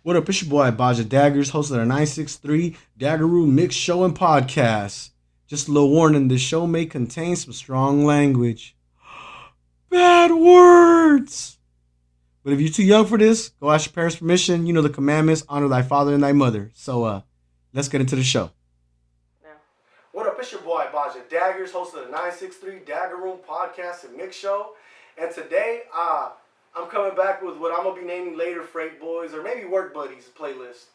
What up? It's your boy Baja Daggers, host of the 963 DagrRoom Mix Show and Podcast. Just a little warning, this show may contain some strong language. Bad words! But if you're too young for this, go ask your parents' permission. You know the commandments, honor thy father and thy mother. So, let's get into the show. What up? It's your boy Baja Daggers, host of the 963 DagrRoom Podcast and Mix Show. And today, I'm coming back with what I'm gonna be naming later Freight Boys or maybe Work Buddies playlist.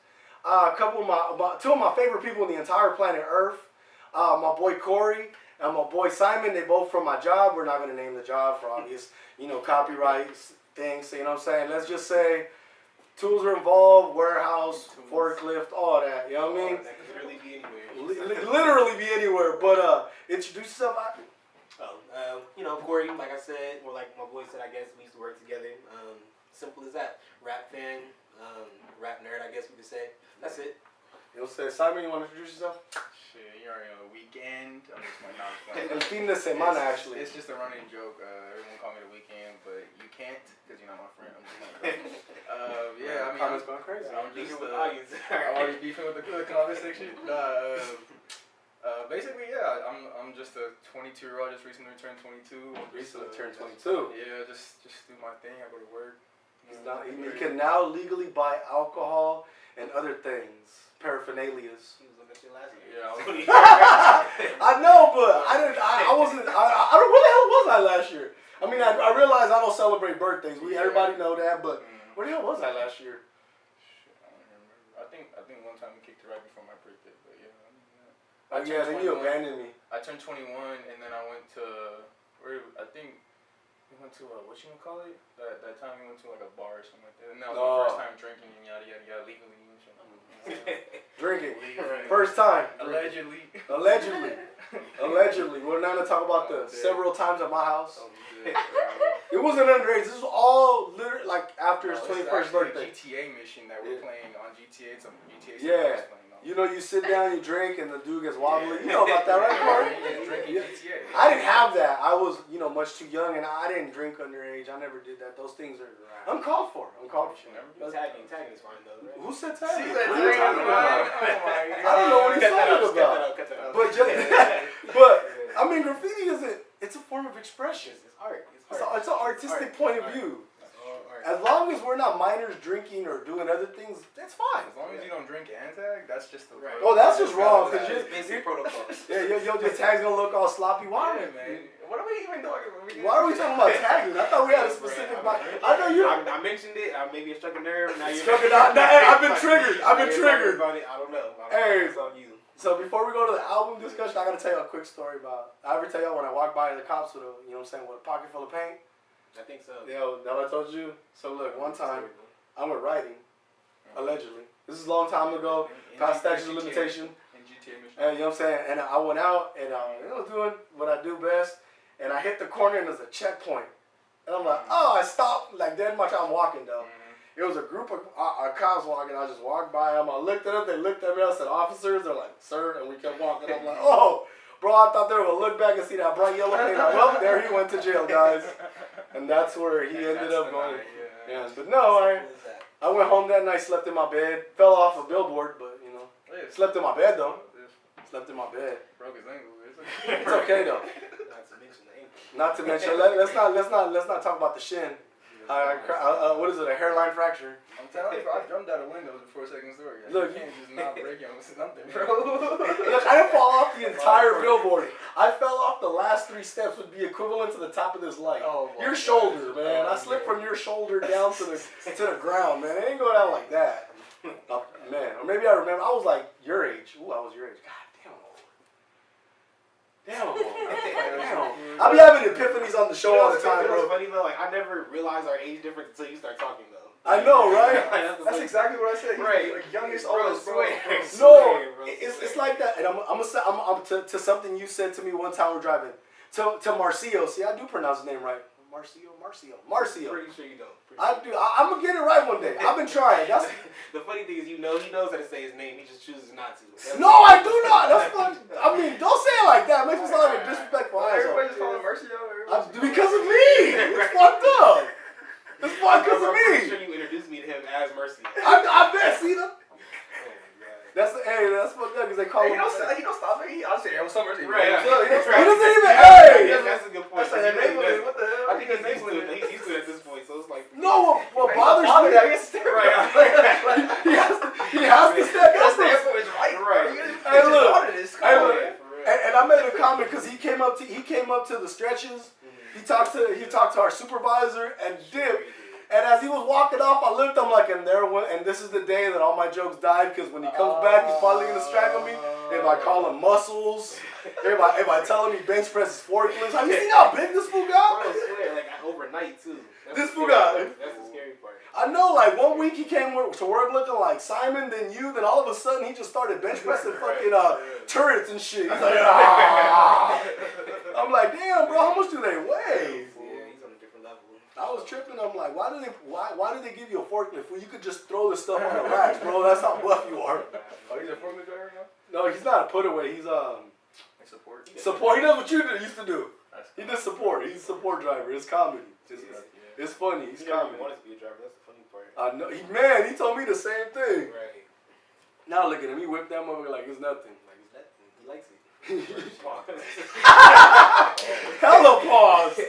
Two of my favorite people on the entire planet Earth. My boy Corey and my boy Simon. They both from my job. We're not gonna name the job for obvious, copyright things. So, you know what I'm saying? Let's just say tools are involved, warehouse, forklift, all that. You know what I mean? That could really be anywhere. Literally be anywhere. But introduce yourself. Corey, like I said, or like my boy said, I guess we used to work together. Simple as that. Rap fan, rap nerd, I guess we could say. That's it. You know what I'm saying? Simon, you want to introduce yourself? Shit, you already know the weekend. I'm just El fin de semana, actually. It's just a running joke. Everyone call me the weekend, but you can't because you're not my friend. I'm just yeah, I mean, comments going crazy. I'm just with the audience. I'm already beefing with the comment section. Basically, yeah, I'm just a 22-year-old. Just recently turned 22. Recently turned 22. Yeah, just do my thing. I go to work. You can now legally buy alcohol and other things, paraphernalias. He was looking at shit last year. Yeah, I know, but I wasn't. I don't. Where the hell was I last year? I mean, I realize I don't celebrate birthdays. Everybody know that, but where the hell was I last year? Shit, I don't remember. I think one time we kicked it right before my birthday, but yeah. Then you abandoned me. I turned 21 and then I went to I think we went to what you gonna call it? That time we went to like a bar or something like that. And that was my first time drinking and yada yada yada legally and shit. Drinking. Right. First time. Allegedly. We're not gonna talk about the several times at my house. It wasn't underage. This was all literally like after his 21st birthday. A GTA mission that we're playing on GTA. It's a GTA. Yeah. You know, you sit down, you drink, and the dude gets wobbly. You know about that, right, Corey? Drinking GTA. I didn't have that. I was, much too young, and I didn't drink underage. I never did that. Those things are uncalled for. Tagging is fine though, right? Who said tagging? What are you talking about? I don't know what he's talking about. Cut that out. But I mean, graffiti isn't. It's a form of expression. It's art. It's an artistic point of view. As long as we're not minors drinking or doing other things, that's fine. As long as you don't drink and tag, that's just the right. Oh, that's just wrong. Cause basic protocol. Yeah, your tag's gonna look all sloppy. Why? Yeah, man. What are we even talking about? Why are we talking about tagging? I thought we had a specific. I know you. I mentioned it. Maybe it struck a nerve. Now I've been triggered. About it. I don't know. Hey, it's on you. So before we go to the album discussion, I gotta tell you a quick story about. I ever tell y'all when I walked by the cops with with a pocket full of paint. I think so. Yeah, that what I told you. So look, one time I went riding, allegedly. This is a long time ago, past statute of limitation. And you know what I'm saying? And I went out and doing what I do best, and I hit the corner and there's a checkpoint. And I'm like, I stopped like dead much. I'm walking though. It was a group of cops walking. I just walked by them. I looked at them. They looked at me. I said, "Officers." They're like, "Sir," and we kept walking. I'm like, "Oh." Bro, I thought they were going to look back and see that bright yellow paint. Well, there he went to jail, guys. And that's where he ended up going. Yeah. But no, I went home that night, slept in my bed. Fell off a billboard, but, slept in my bed, though. Slept in my bed. Broke his ankle. It's okay, though. Not to mention, let's not talk about the shin. What is it, a hairline fracture? I'm telling you, bro, I jumped out of windows before second story. Look, you can't just not break you on something, bro. Look, I didn't fall off the entire billboard. I fell off the last 3 steps would be equivalent to the top of this light. Your shoulder, man. I slipped from your shoulder down to the ground, man. It ain't go down like that. Man, or maybe I remember, I was like your age. Ooh, I was your age. God damn. Damn. I be having epiphanies on the show all the time, bro. It's funny though, like I never realized our age difference until you start talking though. I know, right? That's exactly what I said. Right, like youngest, oldest, bro. No, it's like that. And I'm to something you said to me one time we're driving to Marcio. See, I do pronounce his name right. Marcio. Pretty sure you don't. I do. I'm gonna get it right one day. I've been trying. That's the funny thing is, he knows how to say his name. He just chooses not to. No, I do not. That's funny. I mean, don't say it like that. It makes me sound like a disrespectful asshole. Everybody just call him Marcio. Because of me. It's fucked up. It's fun because of I'm pretty me. sure you introduced me to him as Mercy. I bet. See them. Oh That's fucked up because they call him. He don't stop me. I'll say, what's up, Mercy? Right. He doesn't Right. even. Yeah, Hey. that's a good point. That's like enabling. What the hell? I think he's used to it. He's used to it at this point, so it's like. No, what bothers me? I guess. Right. He has to step up. Right. Hey, look. Hey, look. Yeah, for real. And I made a comment because he came up to the stretches. He talked to our supervisor and dipped. And as he was walking off, I looked. I'm like, and this is the day that all my jokes died because when he comes back, he's probably gonna strangle me. If I call him muscles, if I tell him he bench presses forklifts. Have you seen how big this fool got? Bro, swear, like overnight too. This fool got. That's the scary part. I know, like 1 week he came to work looking like Simon, then you, then all of a sudden he just started bench pressing fucking turrets and shit. He's like, ah. I'm like, damn, bro, how much do they weigh? Yeah, he's on a different level. I was tripping. I'm like, why do they give you a forklift when you could just throw this stuff on the racks, bro? That's how buff you are. Oh, he's a forklift driver now? No, he's not a put away. He's Support. support. He does what you used to do. He does support. He's a support driver. It's comedy. It's funny. He's comedy. He wanted to be a driver. That's the funny part. I know. He told me the same thing. Right. Now look at him. He whipped that motherfucker like it's nothing. Like it's that. He likes it. Pause. Hella pause.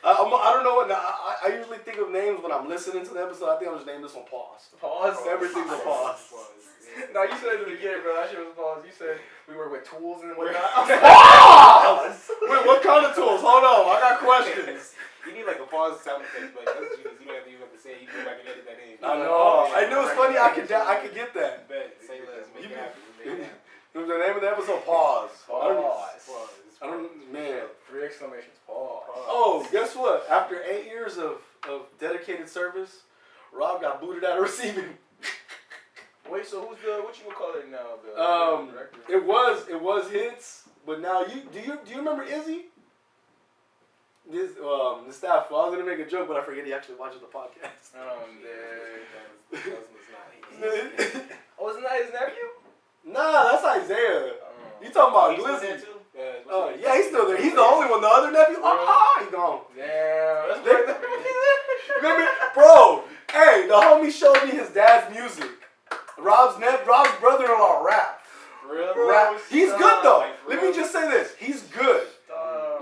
I don't know what. I usually think of names when I'm listening to the episode. I think I'll just name this one Pause. Pause. Everything's a pause. No, you said it at the beginning, bro. That shit was pause. You said we work with tools and whatnot. Pause! Wait, what kind of tools? Hold on, I got questions. You need like a pause sound effect, but that's genius. You don't have to even have to say it. You can go back and edit that in. I know. I knew it was funny. I could get that. Bet. Say less. Make it happen. Make it happen. The name of the episode, Pause. Pause. I don't, man. 3 exclamations. Pause. Oh, guess what? After 8 years of dedicated service, Rob got booted out of receiving. Wait, so who's what you would call it now? The director? It was hits, but now do you remember Izzy? This the staff. Well, I was gonna make a joke, but I forget he actually watches the podcast. Oh, isn't that his nephew? Nah, that's Isaiah. You talking about Glizzy? Yeah, he's still there. He's the only one. The other nephew, he gone. Damn, that's Remember, bro? Hey, the homie showed me his dad's music. Rob's brother-in-law rap. Rap. He's good though. Let me just say this. He's good.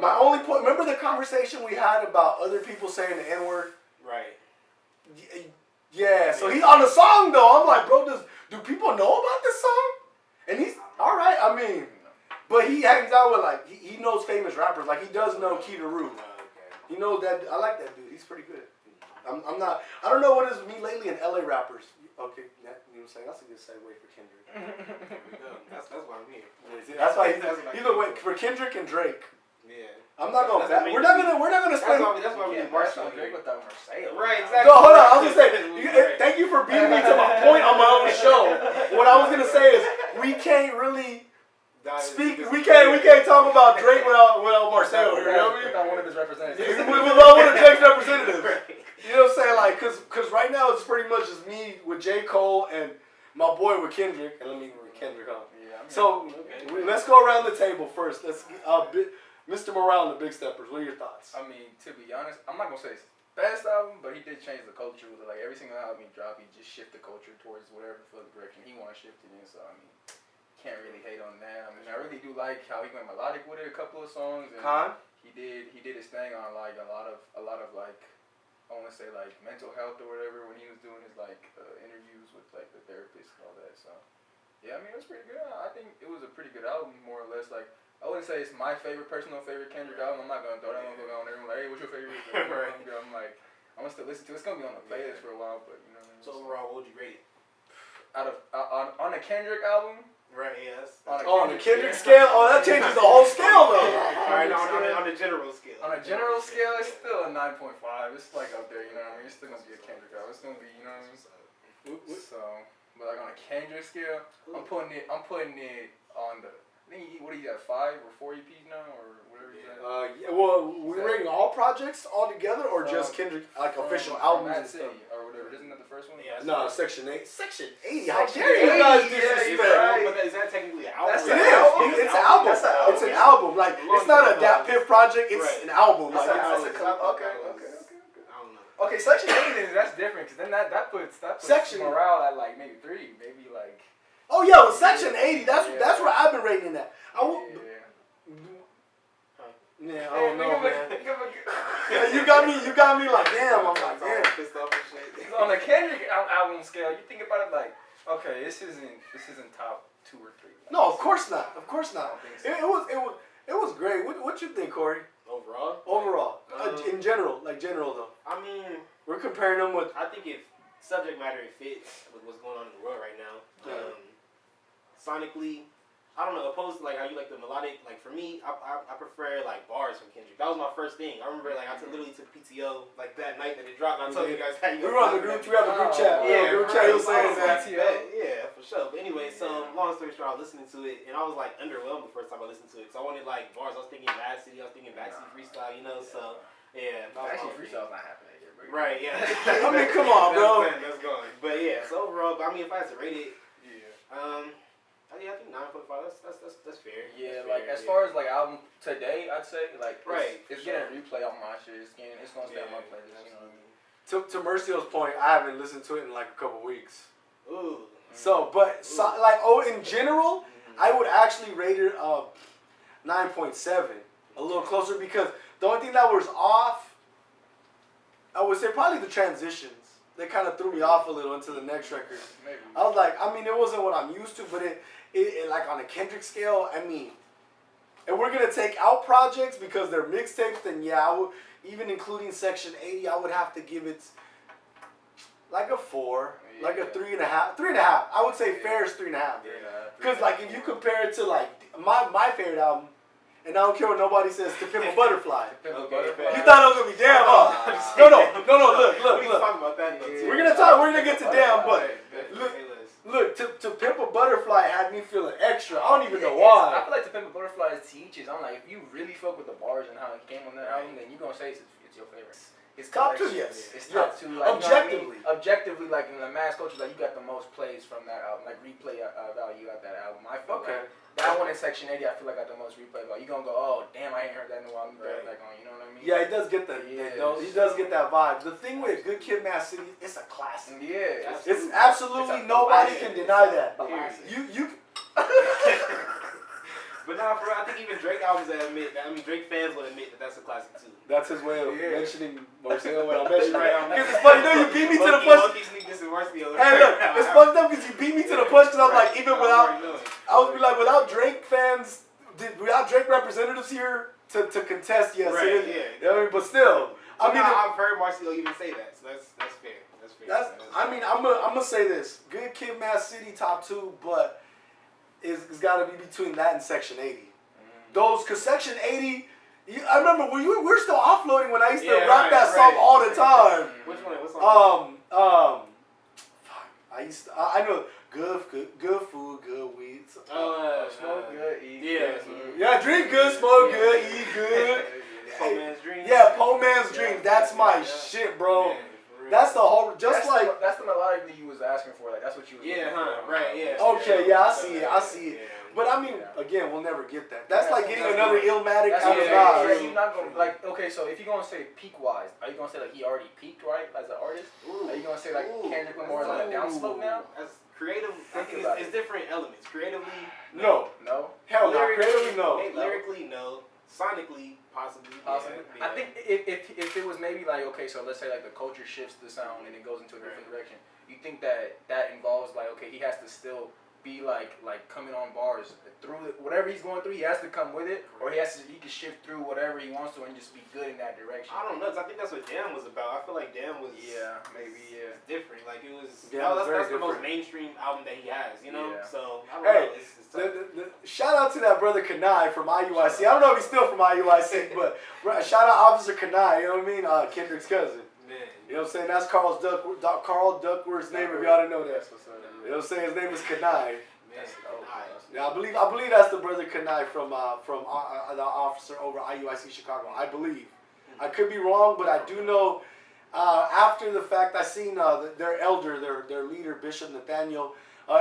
My only point. Remember the conversation we had about other people saying the N-word? Right. Yeah. So he's on the song though. I'm like, bro, do people know about this song? And he's all right. I mean, but he hangs out with like he knows famous rappers. Like he does know Key Roo. He knows that. I like that dude. He's pretty good. I'm not. I don't know what is me lately in LA rappers. Okay, you know what I'm saying? That's a good segue for Kendrick. That's why I'm here. That's why he's wait for Kendrick and Drake. Yeah. I'm not gonna. We're not gonna spend. That's why we need Marshall Drake without Marcel. Right, exactly. No, hold on. I was gonna say. Thank you for beating me to my point on my own show. What I was gonna say is we can't really speak. We can't talk about Drake without Marcel here. You know what I mean? Without one of his representatives. Without one of Drake's representatives. You know what I'm saying? Like, cause right now it's pretty much just me with J. Cole and my boy with Kendrick. And let me bring Kendrick on. Yeah, so let's go around the table first. Let's Mr. Morale and the Big Steppers. What are your thoughts? I mean, to be honest, I'm not gonna say it's the best album, but he did change the culture with it. Like every single album he dropped, he just shifted the culture towards whatever the fuck direction he want to shift it in. So I mean, can't really hate on that. I mean, I really do like how he went melodic with it. A couple of songs, and he did his thing on like a lot of like. I want to say like mental health or whatever when he was doing his like interviews with like the therapist and all that. So yeah, I mean it was pretty good. I think it was a pretty good album, more or less. Like I wouldn't say it's my personal favorite Kendrick album. I'm not gonna throw that motherfucker on there and like, hey, what's your favorite? Right. I'm like, I'm gonna still listen to it. It's gonna be on the playlist for a while, but you know what I mean. So overall, what would you rate it? Out of on a Kendrick album. Right, yes. On the Kendrick scale? Oh, that changes the whole scale, though. Alright, on the general scale. On a general scale, it's still a 9.5. It's like up there, you know what I mean? It's still gonna be a Kendrick album. It's gonna be, you know what I mean? So, but like on a Kendrick scale, I'm putting it on the. I think what do you got? 5 or 4 EPs now, or whatever you got? Yeah, well, we're rating all projects all together, or just Kendrick like official albums and stuff. Or whatever. Isn't that the first one? Yeah. No, Section 8. Section 80. How Section dare you 80, guys yeah, disrespect? But is that technically an album? It is. It's an album. It's an album. Like it's not a Dat Piff project. It's an album. Like Okay. I don't know. Okay, Section 8 that's different, because then that puts Section- morale at like maybe 3, maybe like. Oh yeah, well, Section 80. That's where I've been rating it at. Yeah, I don't know, man. Yeah, you got me like, damn. I'm like, damn. Pissed off and shit. On the Kendrick album scale, you think about it like, okay, this isn't top 2 or 3. No, of course not. Of course I not. don't think so. It was great. What you think, Corey? Overall, In general, though. I mean, We're comparing them with. I think if subject matter fits with what's going on in the world right now, sonically, I don't know, opposed to like how you like the melodic, like for me, I prefer like bars from Kendrick. That was my first thing. I remember like I literally took PTO like that night that it dropped. And I told you guys how you We were on the group. We have a group chat. Yeah, group chat. You saying saying that? Yeah, for sure. But anyway, so long story short, I was listening to it and I was like underwhelmed the first time I listened to it. So I wanted like bars. I was thinking Mad City. I was thinking Backseat Freestyle. You know, so yeah. Actually, freestyle's not happening here, bro. Right. Yeah. I mean, come on, bro. That's gone. But yeah. So overall, I mean, if I had to rate it, I think 9.5. That's fair. Yeah, that's like fair, as far as like album today, I'd say like Right, it's for getting a replay on my shit. It's gonna stay on my playlist. You know what I mean? To Mercio's point, I haven't listened to it in like a couple weeks. Ooh. So, in general, I would actually rate it 9.7, a little closer, because the only thing that was off, I would say probably the transitions. They kind of threw me off a little into the next record. Maybe. I was like, I mean, it wasn't what I'm used to, but it like on a Kendrick scale, I mean, and we're gonna take out projects because they're mixtapes, then yeah, I would, even including Section 80, I would have to give it like a 4, like a 3.5. 3.5. I would say fair is 3.5. Because like if you compare it to like my favorite album, and I don't care what nobody says, To Pimp a Butterfly. Okay, You thought I was gonna be damn, huh? No. Look. We can talk about that though. Too. We're gonna get to damn, but look, to Pimp a Butterfly had me feeling extra. I don't even know why. I feel like To Pimp a Butterfly teaches. I'm like, if you really fuck with the bars and how it came on that album, then you gonna say it's your favorite. It's top 2, collection. yes. It's top 2. Like, Objectively. You know what I mean? Objectively, like in the mass culture, like you got the most plays from that album, like replay value at that album. I feel like that one in Section 80, I feel like got the most replay value. You gonna go, oh damn, I ain't heard that in a while. Let me throw it back on. You know what I mean? Yeah, he does get that. He does get that vibe. The thing with Good Kid, Mad City, it's a classic. Yeah, It's absolutely nobody can deny that. You. But nah, bro, I think even Drake albums admit that. I mean, Drake fans will admit that that's a classic too. That's his way of mentioning Marcel when I'm mentioning Right, because it's funny, you beat me to the punch. Hey, look, it's fucked up because you beat me to the punch. Because I'm like, even without, I would be like, without Drake fans, without Drake representatives here to contest, yes, right, it is. You know what I mean? But still, I mean, I've heard Marcel even say that, so that's fair. That's fair. I mean, I'm gonna say this: Good Kid, Mad City, top 2, but it's got to be between that and Section 80. Those, cause Section 80, I remember we were still offloading when I used to rap that song all the time. Which one? What song? I know good food, good weed. smoke good, eat Yeah, drink good, smoke good, eat good. Poor Man's Dream. Yeah, Poor Man's Dream. That's my shit, bro. That's the whole, that's the melodic that you was asking for. Like that's what you was. Okay, yeah, I see it. But I mean, again, we'll never get that. That's like getting another Illmatic out of Nas. You're not gonna like. Okay, so if you're gonna say peak wise, are you gonna say like he already peaked right as an artist? Are you gonna say like Kendrick more on a downslope now? As creative, I think it's different elements. Creatively, no. Hell no. Creatively, no. Lyrically, no. Sonically, possibly. Yeah. I think if it was maybe like, okay, so let's say like the culture shifts the sound and it goes into a different direction. You think that involves like, okay, he has to still be like coming on bars through whatever he's going through, he has to come with it, or he can shift through whatever he wants to and just be good in that direction. I don't know. I think that's what Damn was about. I feel like Damn was different. Like it was. That's the most mainstream album that he has. You know. Yeah. So I don't know. Shout out to that brother Kanai from IUIC. I don't know if he's still from IUIC, but shout out Officer Kanai. You know what I mean? Kendrick's cousin. Man. You know what I'm saying? That's Carl Duckworth's name. If y'all didn't know that. You know what I'm saying? His name is Kanai. Yeah, I believe that's the brother Kanai from the officer over IUIC Chicago. I believe. I could be wrong, but I do know. After the fact, I seen their elder, their leader, Bishop Nathaniel,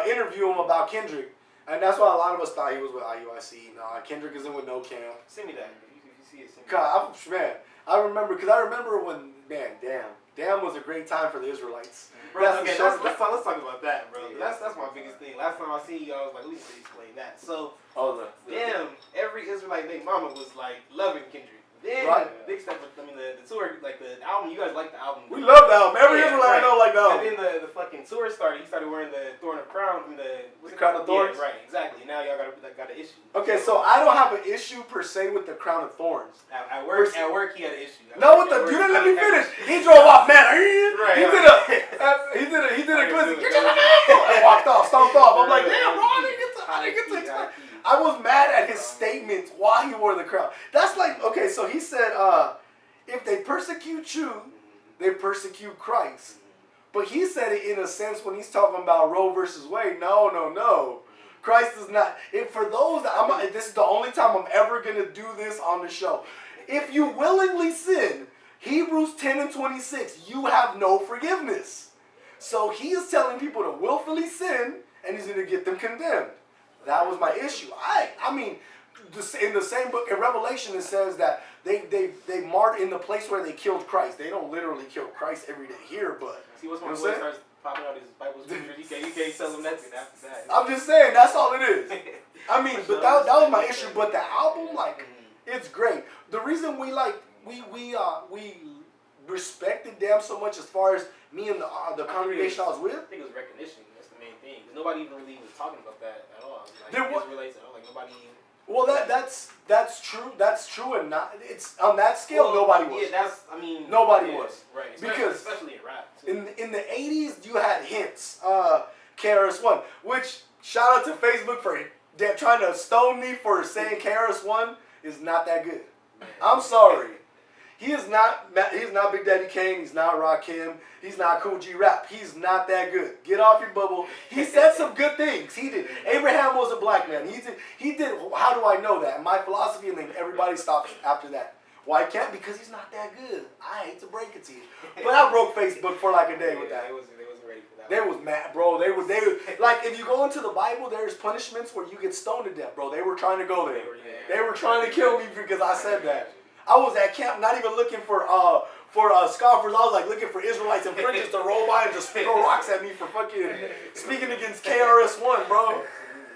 interview him about Kendrick, and that's why a lot of us thought he was with IUIC. No, Kendrick isn't with no camp. Send me that. If you see it, send me God, I remember when damn. Damn was a great time for the Israelites. Bro, That's okay, the short- let's talk about that, bro. That's my biggest thing. Last time I seen you, I was like, we need to explain that. So, damn, every Israelite named Mama was like loving Kendrick. Then, Right. big step. I mean, the tour, like the album. You guys like the album? We love the album. Every Yeah, Israelite I know like the But album. then the fucking tour started. He started wearing the thorn of crown. I mean, what's The it crown called? of thorns? Yeah, right, exactly. Now y'all got an issue. Okay, so I don't have an issue per se with the crown of thorns. At work, he had an issue. No, with the you didn't let me finish. He drove off, man. He did a glizzy. I walked off, stomped off. I'm like, damn, bro, I didn't get to explain. I was mad at his statement why he wore the crown. That's like, okay, so he said, if they persecute you, they persecute Christ. But he said it in a sense when he's talking about Roe versus Wade. No. Christ is not. For those that this is the only time I'm ever gonna do this on the show. If you willingly sin, Hebrews 10:26, you have no forgiveness. So he is telling people to willfully sin, and he's gonna get them condemned. That was my issue. I mean, in the same book in Revelation, it says that they marked in the place where they killed Christ. They don't literally kill Christ every day here, but see what's my boy starts popping out his Bible scriptures. You can't tell him nothing after that. I'm just saying that's all it is. I mean, but that was my issue. But the album, like, it's great. The reason we respected them so much, as far as me and the congregation I was with. I think it was recognition. That's the main thing. Because nobody even really was talking about that at all. Like, There was Israelites at all. Like nobody. Well, that's true. That's true, and not it's on that scale. Nobody was. Yeah, nobody was. Right. Especially in rap. Too. In the 80s, you had hints. KRS-One, which shout out to Facebook for trying to stone me for saying KRS-One is not that good. I'm sorry. He is not Big Daddy Kane. He's not Rakim. He's not Cool G Rap. He's not that good. Get off your bubble. He said some good things. He did. Abraham was a black man. He did. How do I know that? My philosophy, and then everybody stops after that. Why can't? Because he's not that good. I hate to break it to you, but I broke Facebook for like a day with that. They wasn't ready for that. They was mad, bro. They were like, if you go into the Bible, there's punishments where you get stoned to death, bro. They were trying to go there. They were trying to kill me because I said that. I was at camp, not even looking for scoffers. I was like looking for Israelites and fringes to roll by and just throw rocks at me for fucking speaking against KRS-One, bro.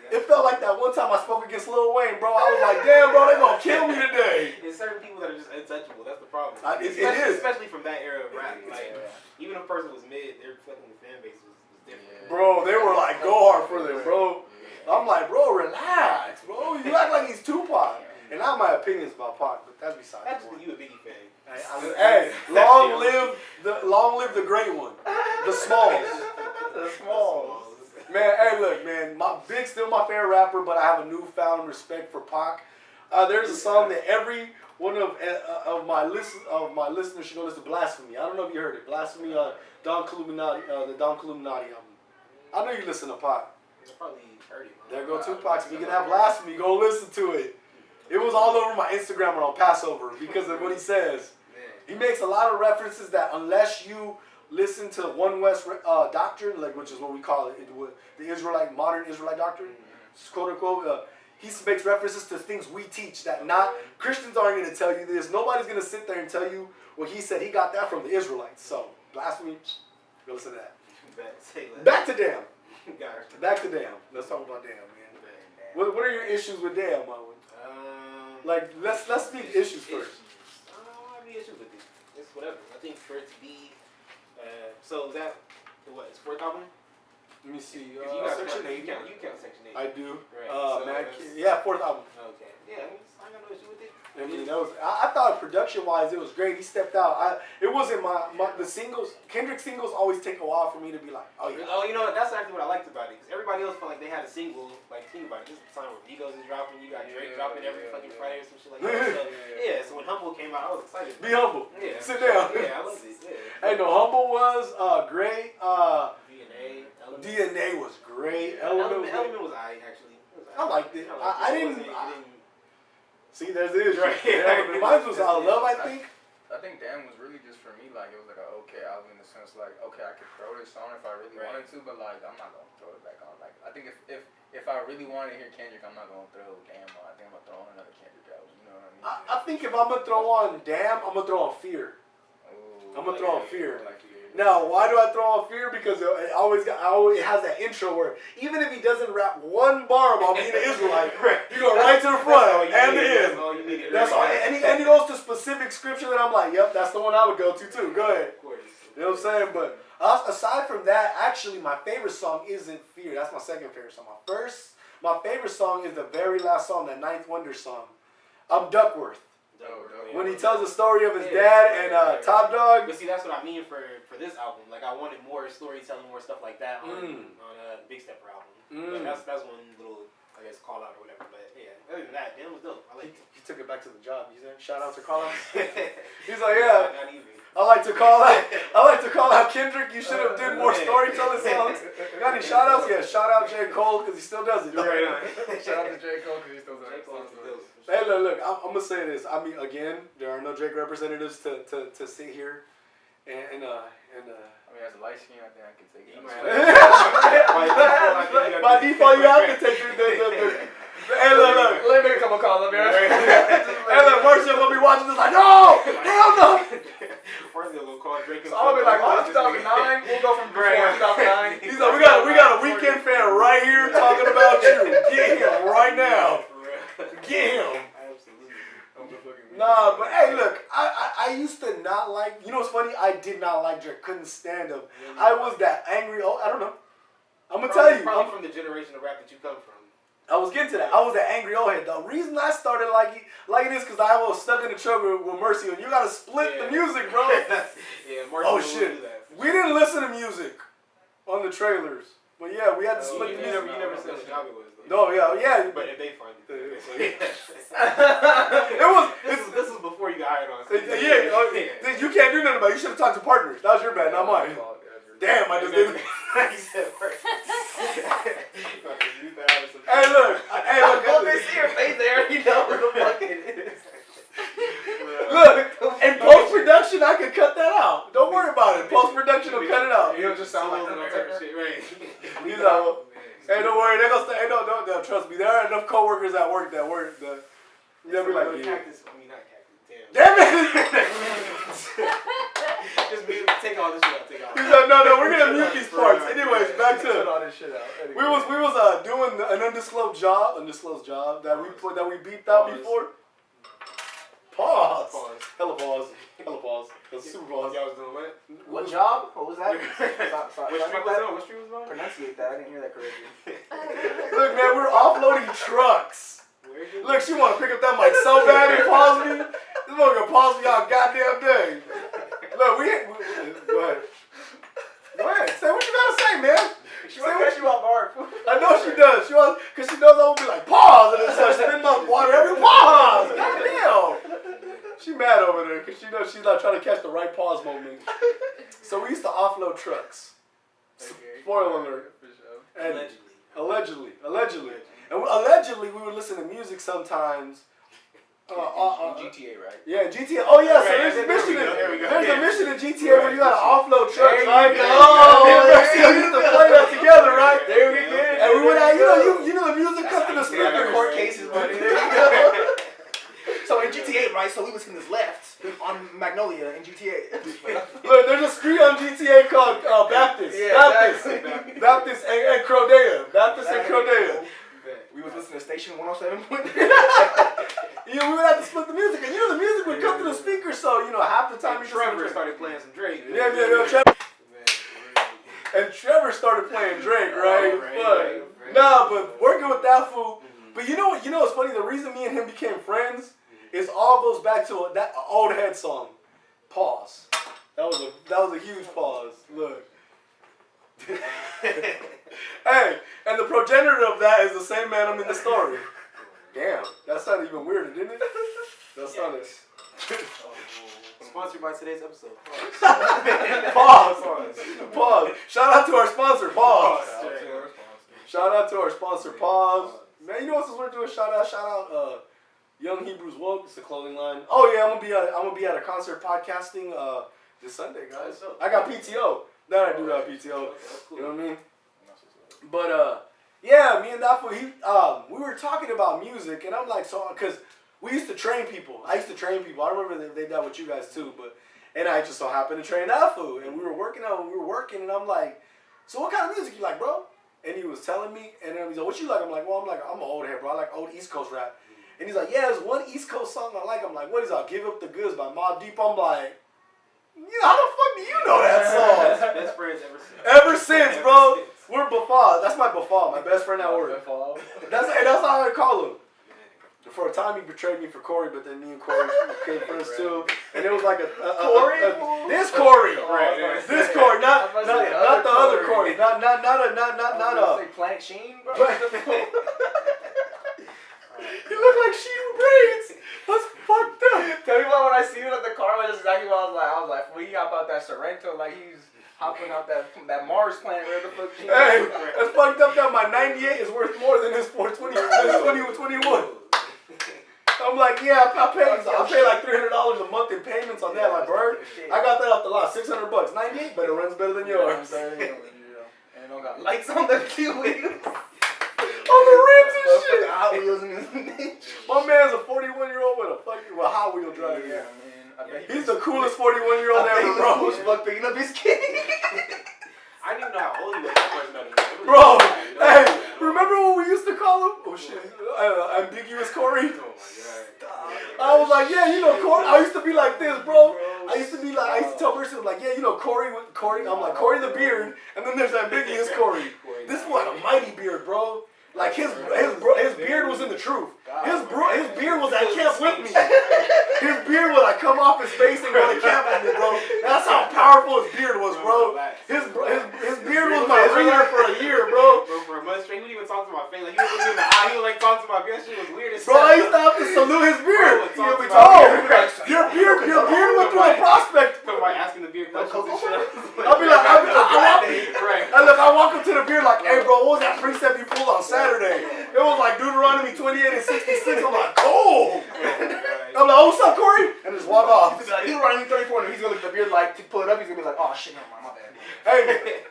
It felt like that one time I spoke against Lil Wayne, bro. I was like, damn, bro, they gonna kill me today. There's certain people that are just untouchable. That's the problem. It is. Especially from that era of rap. Like, even if a person was mid, their fucking fan base was different. Bro, they were like, go hard for them, bro. I'm like, bro, relax, bro. You act like he's Tupac. And I have my opinions about Pac, but that's besides That's the point. just you a Biggie fan. Hey, long live the great one, the Smalls, the Smalls. Man, hey, look, man, Big's still my favorite rapper, but I have a newfound respect for Pac. There's a song that every one of my listeners should go listen to. Blasphemy. I don't know if you heard it. Blasphemy, Don Columinati, the Don Columinati album. I know you listen to Pac. I probably heard it. There go Tupac. Speaking of Blasphemy, go listen to it. It was all over my Instagram on Passover because of what he says. He makes a lot of references that unless you listen to One West doctrine, like which is what we call it, the modern Israelite doctrine, quote unquote. He makes references to things we teach that not Christians aren't going to tell you this. Nobody's going to sit there and tell you what he said. He got that from the Israelites. So blasphemy. Go listen to that. Back to Damn. Back to Damn. Let's talk about Damn, man. What are your issues with Damn, Marlon? Like, let's speak issues first. I don't have any issues with it. It's whatever. I think for it to be, so is that what? It's fourth album? Let me see. You got Section 8. You count Section 8. I do. Right. So yeah, fourth album. Okay. Yeah, I got no issue with it. I mean, I thought production-wise it was great. He stepped out. It wasn't the singles. Kendrick singles always take a while for me to be like, oh yeah. Oh, you know what? That's actually what I liked about it. Because everybody else felt like they had a single. Like, think about it. This is the time where Migos is dropping. You got Drake dropping every fucking Friday or some shit like that. So, so when Humble came out, I was excited. Be humble. Yeah. Sit down. Yeah, I loved it. Yeah. Hey, no, Humble was great. DNA was great. Element was I actually. I liked it. I didn't. See, there's this right. Mine was Love, I think. I think Damn was really just for me, like, it was like an okay album in the sense, like, okay, I could throw this on if I really wanted to, but, like, I'm not going to throw it back on. Like, I think if I really wanted to hear Kendrick, I'm not going to throw Damn on. I think I'm going to throw on another Kendrick album, you know what I mean? I think if I'm going to throw on Damn, I'm going to throw on Fear. Ooh. I'm gonna throw on Fear. Now, why do I throw on Fear? Because it has that intro where even if he doesn't rap one bar about being an Israelite, you go right to the front and the end. That's all. And he goes to specific scripture that I'm like, yep, that's the one I would go to too. Go ahead. You know what I'm saying? But aside from that, actually, my favorite song isn't Fear. That's my second favorite song. My favorite song is the very last song, that Ninth Wonder song. Duckworth. When he tells the story of his dad and Top Dog. But see, that's what I mean for this album. Like, I wanted more storytelling, more stuff like that on Big Stepper album. Like, that's one little, I guess, call out or whatever. But yeah, other than that, Dan was dope. I like it. He took it back to the job. You said, shout out to call out. He's like, yeah. Not even. I like to call out Kendrick. You should have did more storytelling songs. Got any shout outs? Yeah, shout out J. Cole because he still does it. Right on. Shout out to J. Cole because he still does it. Hey, look, I'm gonna say this. I mean, again, there are no Drake representatives to sit here and I mean, as a light skin, I think I can take it. By default, you have to take the hey, look. Let me make a couple calls up here. Hey, look, Marshall gonna be watching this like, no, hell no. First, they'll call Drake. So I'll be like, 2009. We'll go from before 2009. He's like, we got a Weekend fan right here talking about you. Get him right now. Get him. Nah, but hey, look, I used to not like, you know what's funny? I did not like Drake, couldn't stand him. I was that angry, I don't know. I'm going to tell you. Probably from the generation of rap that you come from. I was getting to that. I was that angry old head. The reason I started liking this because I was stuck in the truck with Mercy, and you got to split the music, bro. Oh, shit. We didn't listen to music on the trailers. But yeah, we had to split the music. You never said what job it was. No, yeah. But if they find it. This is before you got hired on. Yeah, you can't do nothing about it. You should have talked to partners. That was your bad, not mine. Damn, I just did it. Hey, look. Well, they see your face there. You know what the fuck it is. Look, in post-production, I can cut that out. Don't worry about it. Post-production will cut it out. You'll just sound like that type of shit, right? He's like, hey, don't worry. They're going to stay. Don't trust me. There are enough coworkers at work that work. They'll be like, cactus. I mean, not cactus. Damn it. Just take all this shit out. Take all. He's like, no, we're gonna mute these parts. Anyways, back to all this shit out. We was doing an undisclosed job that we beeped out before. Pause. Hella pause. That's super pause. Y'all was doing what? What job? What was that? What street was on? Pronunciate that. I didn't hear that correctly. Look, man, we're offloading trucks. Look, she want to pick up that mic so bad and pause me. This one gonna pause me all goddamn day. Look, go ahead. Go ahead. Say what you gotta say, man. She wants to catch you off guard. I know she does. She wants, because she knows I will be like, pause, and then so spin my water every pause. Goddamn. She mad over there because she knows she's not trying to catch the right pause moment. So we used to offload trucks. Spoiler alert. And allegedly. And allegedly, we would listen to music sometimes. GTA, right? Yeah, GTA. Oh, yeah, so there's a mission in GTA where you got to offload trucks, right? We used to play that together, right? There we go. And we went out, you know the music cut to the speaker. Court cases, buddy. So in GTA, right? So we was in this left on Magnolia in GTA. Look, there's a street on GTA called Baptist. Yeah, Baptist and Crodea. Baptist and Crodea. We was listening to Station 107. We would have to split the music, and the music would come to the speaker, so half the time Trevor started playing some Drake. Yeah, Trevor. And Trevor started playing Drake, right? Nah, but working with that fool. But you know what's funny? The reason me and him became friends is all goes back to that old head song. Pause. That was a huge pause. Look. Hey, and the progenitor of that is the same man I'm in the story. Damn, that sounded even weirder, didn't it? That sounded. Sponsored by today's episode. Pause. Shout out to our sponsor, Pause. Shout out to our sponsor, Pause. Man, you know what we're doing? Shout out. Young Hebrews Woke. It's a clothing line. Oh yeah, I'm gonna be at a concert podcasting this Sunday, guys. I got PTO. That I do got PTO. You know what I mean? But yeah, me and that fool, we were talking about music, and I'm like, so, because we used to train people. I used to train people. I remember they did that with you guys too, And I just so happened to train that fool. And we were working, and I'm like, so what kind of music you like, bro? And he was telling me, and then he's like, what you like? I'm like, well, I'm an old head, bro. I like old East Coast rap. And he's like, yeah, there's one East Coast song I like. I'm like, what is that? Give Up the Goods by Mobb Deep. I'm like, yeah, how the fuck do you know that song? Best friends ever since. Ever since, bro. We're Bafal. That's my Bafal, my best friend at work. That's how I call him. For a time, he betrayed me for Corey, but then me and Corey became friends too. And it was like this Corey, right? This Corey, not the other Corey, not Plant Sheen, bro. He looked like Sheen braids. That's fucked up. Tell me about when I see him at the car, that's exactly what I was like, well, he hop out that Sorrento like he's hopping out that Mars plant, where the fuck he is. Hey, that's fucked up that my 98 is worth more than his 420, 2021. I'm like, yeah, I pay like $300 a month in payments on that. Like, Bird, I got that off the lot, $600. 98, but it runs better than yours. And it don't got lights on the wheels. On the rims and shit. Hot Wheels in his bitch. My man's a 41-year-old with a fucking Hot Wheel driver. Yeah, man. He's the coolest 41-year-old ever, bro. He's fuck picking up his kid. I didn't even know how old he was when I first met him. Bro, hey, remember what we used to call him? Oh shit, ambiguous Corey. Oh my god. I was like, yeah, you know, Corey. I used to be like this, bro. I used to tell Mercy, like, yeah, you know, Corey. I'm like, Corey the beard, and then there's ambiguous Corey. This one had a mighty beard, bro. Like his beard was in the truth. His beard was at camp with me. His beard would like come off his face and go to camp with me, bro. That's how powerful his beard was, bro. His beard was my reader for a year, bro. Bro, for a month straight, he wouldn't even talk to my face. Like he would look me in the eye. He would like talk to my beard. That shit was weird as Bro, I used to have to salute his beard. Your beard went through a prospect. Somebody asking the beard questions and shit. I'll be like, I walk up to the beard like, hey, bro, what was that precept you pulled on Saturday? It was like Deuteronomy 28 and 66. I'm like, cool. I'm like, oh, what's up, Corey? And just walk off. Deuteronomy 34, and he's gonna look at the beard like to pull it up. He's gonna be like, oh shit, no, my bad. Hey,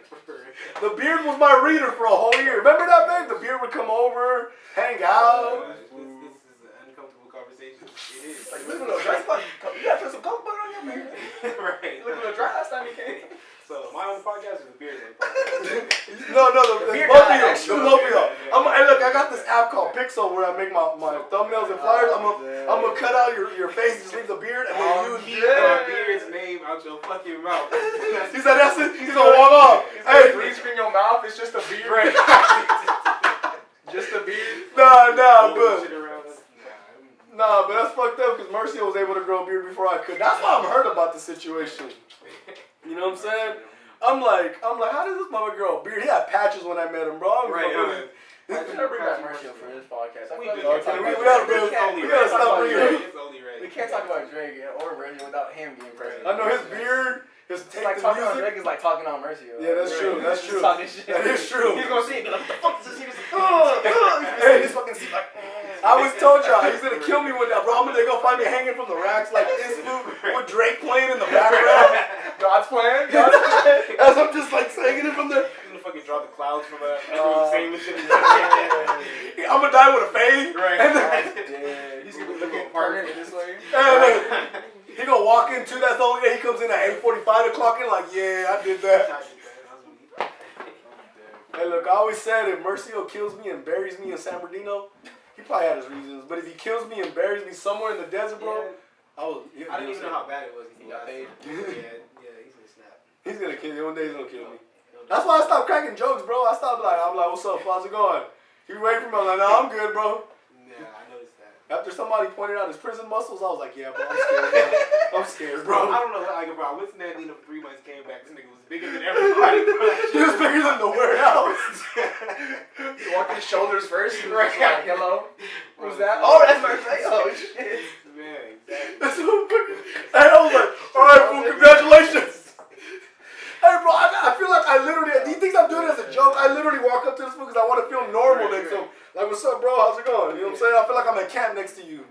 the beard was my reader for a whole year. Remember that, babe? The beard would come over, hang out. This is an uncomfortable conversation. It is. Like, look at the dry spot. You gotta put some coke butter on your beard. Right. Look at the dry last time he came. So, am I on the podcast or the beard on the podcast? No, both of y'all. Hey, look, I got this app called Pixel where I make my thumbnails and flyers. I'm gonna cut out your face, just leave the beard, and then you keep my beard's name out your fucking mouth. He said that's it. He's gonna walk off. Hey, green screen your mouth. It's just a beard. Right. Just a beard. Nah, good. Nah, but that's fucked up because Mercy was able to grow a beard before I could. That's why I'm hurt about the situation. You know what I'm saying? I'm like, how does this mother grow a beard? He had patches when I met him, bro. Right. I should bring back Mercy for this podcast. We gotta stop bringing him. We can't talk about Drake or Reggie without him being present. I know his beard, his it's tape, like the talking music. on Drake is like talking on Mercy. Yeah, that's true. That's true. Talking shit. That is true. He's gonna see it. Be like, what the fuck is this? He's Hey, this fucking seat like. I always told y'all he's gonna kill me with that, bro. They gonna find me hanging from the racks like this with Drake playing in the background. God's plan. As I'm just like singing it from there. He's gonna fucking draw the clouds from same shit. I'm gonna die with a fade. Right. And then, He's gonna be looking permanent this way. He gonna walk into that's the only day he comes in at 8:45 o'clock in like, yeah, I did that. Hey, look, I always said if Mercio kills me and buries me in San Bernardino, he probably had his reasons. But if he kills me and buries me somewhere in the desert, bro, I didn't even know how bad it was. He got paid. Yeah, he's gonna snap. He's gonna kill me. One day he's gonna kill me. That's why I stopped cracking jokes, bro. I'm like, what's up? How's it going? He waiting for me. I'm like, nah, I'm good, bro. Yeah, I noticed that. After somebody pointed out his prison muscles, I was like, yeah, bro, I'm scared, bro. I'm scared, bro. I don't know, like, bro, I went to Nadine for 3 months, came back, this nigga was bigger than everybody. He was bigger than the warehouse. You walk his shoulders first, right? Like, hello, who's that? Oh, that's my face. Oh shit. Man, exactly. And I was like, all right, fool, congratulations. Hey, bro, I feel like I literally, he thinks I'm doing it as a joke. I literally walk up to this fool because I want to feel normal next to him. Like, what's up, bro? How's it going? You know what I'm saying? I feel like I'm at camp next to you.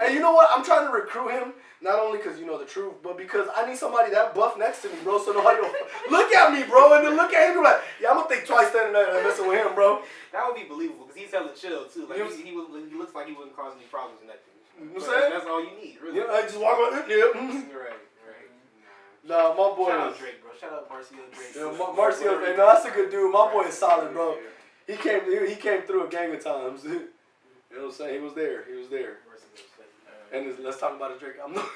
And you know what? I'm trying to recruit him, not only because you know the truth, but because I need somebody that buff next to me, bro, so nobody will look at me, bro, and then look at him and be like, yeah, I'm going to think twice standing there and messing with him, bro. That would be believable because he's hella chill, too. Like, he looks like he wouldn't cause any problems or nothing. You know what I'm saying? That's all you need, really. Yeah, I just walk on it, yeah. Right. Nah, my boy. Shout out Drake, bro. Shout out Marcio Drake. Yeah, Marcio, man, no, that's a good dude. My boy is solid, bro. He came through a gang of times. You know what I'm saying? He was there. And let's talk about a Drake. I'm not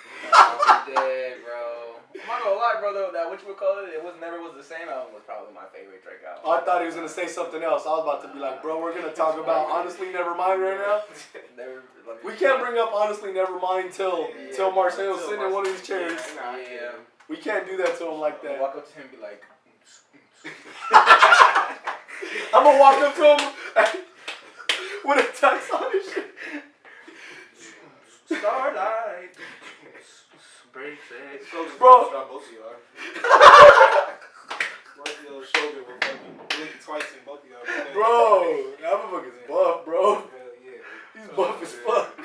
dead, bro. I'm not gonna lie, bro. Though that what you would call it, never was the same album was probably my favorite Drake album. I thought he was gonna say something else. I was about to be like, bro, we're gonna talk about Honestly Nevermind right now. We can't bring up Honestly Nevermind till Marcelo's sitting in one of these chairs. Yeah. We can't do that to him like that. Walk up to him and be like, I'm gonna walk up to him with a tux on his shit. Starlight. Break sex. Bro. Both of y'all. Marcio's shoulder will fucking blink twice in both of y'all. Bro, that motherfucker's buff, bro. Yeah. He's buff as fuck.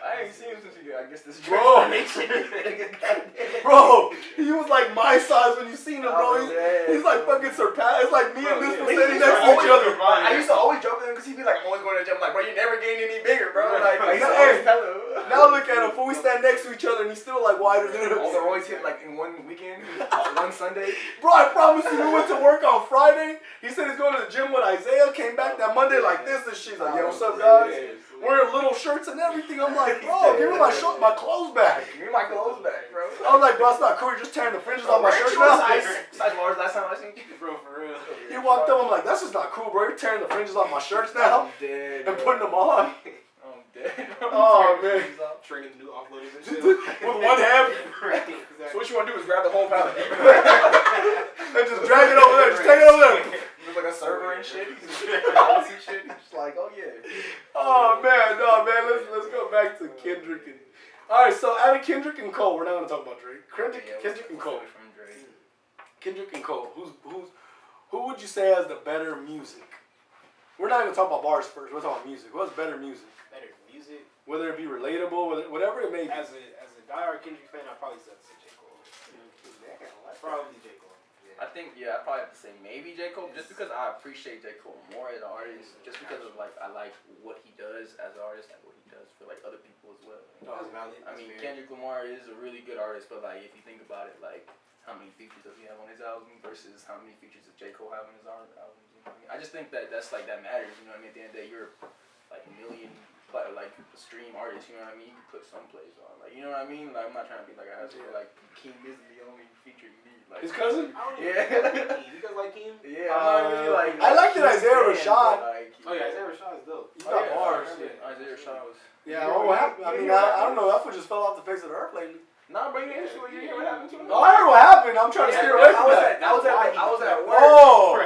I ain't seen him since I guess this Bro. Transformation. Bro, he was like my size when you seen him, bro. He's like fucking surpassed. It's like me and this was standing next to each other. I used to always joke with him because he'd be like, I'm always going to the gym. I'm like, bro, you're never getting any bigger, bro. Like I used to always tell him. Now look at him. Before we stand next to each other and he's still like wider than us. All the Roy's hit like in one weekend, one Sunday. Bro, I promise you, we went to work on Friday. He said he's going to the gym with Isaiah. Came back that Monday like this and shit. He's like, yo, what's up, guys? Wearing little shirts and everything. I'm like, bro, give me my clothes back. Give me my clothes back, bro. I was like, bro, it's not cool. You're just tearing the fringes off my shirt now. Size Lars last time I seen you, Bro, for real. He walked up. I'm like, that's just not cool, bro. You're tearing the fringes off my shirts now I'm dead, and putting them on. I'm dead. Oh man. Training the new offloaders and shit. With one hand. Right, So exactly. what you want to do is grab the whole pallet. And just drag it over there. Just take it over there. There's like a server and shit. He's just like, oh yeah. Oh man, no man. Let's go back to Kendrick and. All right, so out of Kendrick and Cole, we're not gonna talk about Drake. Kendrick and Cole. From Drake. Kendrick and Cole. Who would you say has the better music? We're not gonna talk about bars first. We're talking about music. What's better music? Better music. Whether it be relatable, whatever it may be. As a diehard Kendrick fan, I'd probably say J. Cole. Probably J. Cole. I think, yeah, I probably have to say maybe J. Cole, just because I appreciate J. Cole more as an artist, just because of like I like what he does as an artist, like what he does for like other people as well. That's valid. I mean, Kendrick Lamar is a really good artist, but like if you think about it, like how many features does he have on his album versus how many features does J. Cole have on his albums? You know what I mean? I just think that's like that matters. You know what I mean? At the end of the day, you're like a million like stream artist. You know what I mean? You can put some plays on, like you know what I mean? Like I'm not trying to be like I like Keem is the only feature you need. Like, His cousin? Yeah. You guys like him? Yeah, I'm not really like. I like that Isaiah Rashad. Oh yeah, Isaiah Rashad is dope. He got bars. Isaiah Rashad was. Yeah, what happened? I mean, I don't know. That foot just fell off the face of the earth lately. Nah, bro, you didn't hear what happened to him? No, I heard what happened. I'm trying to steer away from that. I was at work. Oh,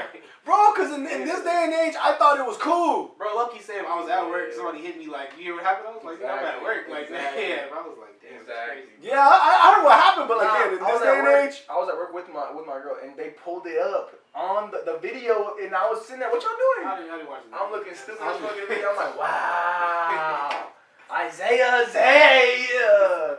bro, because in this day and age, I thought it was cool. Bro, lucky Sam, I was at work. Somebody hit me like, you hear what happened? I was like, I'm at work. Like, yeah. I was like, damn, that's crazy. Yeah, I heard what happened, but like, in this day and age, I was at work with my girl, and they pulled it up on the video, and I was sitting there. What y'all doing? I didn't watch it. I'm looking stupid as fucking video. I'm like, wow, Isaiah.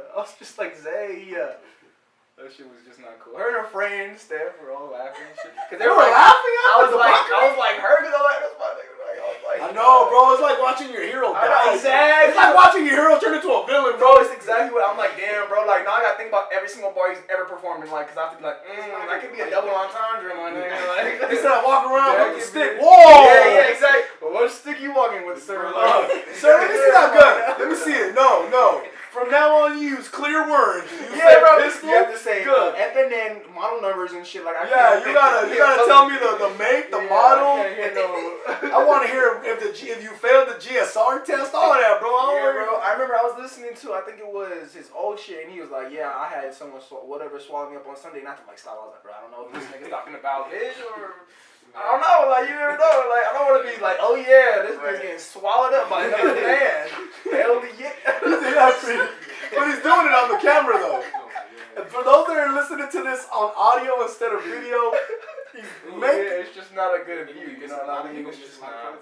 I was just like, Zay. That shit was just not cool. Her and her friends, Steph, were all laughing and shit. Cause they were like, laughing at I was like, her, cause I'm like, that's my nigga. Like, I was like, I know, bro. It's like watching your hero die. Exactly. It's like watching your hero turn into a villain, Bro, it's exactly what I'm like. Damn, bro. Like now I gotta think about every single bar he's ever performed in. Like, cause I have to be like, that could be a double entendre, my nigga. Like, instead of walking around with the stick. Whoa. Whoa. Yeah, exactly. But what stick you walking with, sir? Sir, let me see that gun. Let me see it. No. From now on, you use clear words. You Yeah, bro. pistol, You have to say good. FNN model numbers and shit. Like, I Yeah, can't, you gotta tell me the make, the model. I can't hear no. I want to hear if you failed the GSR test, all of that, bro. Yeah, bro. I remember I was listening to, I think it was his old shit, and he was like, yeah, I had someone swallow me up on Sunday, not to like stop. I was like, bro, I don't know if this nigga's talking about this or. I don't know, like, you never know. Like, I don't want to be like, oh yeah, this nigga's getting swallowed up by another man. Hell yeah. But he's doing it on the camera, though. And for those that are listening to this on audio instead of video, yeah, it's just not a good view, you know what I mean? It's just not.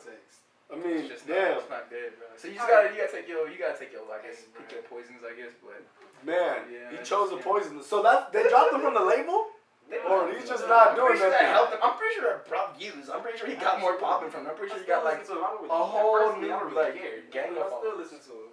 I mean, It's just damn. not, it's not good, bro. So you gotta take your, I guess, pick your poisons, I guess, but. Man, Yeah, he chose the poison. So they dropped him from the label? Or he's just not doing that. I'm pretty sure that brought views. I'm pretty sure he got more popping from it. I'm pretty sure he got like a whole new like gang of I still listen to him.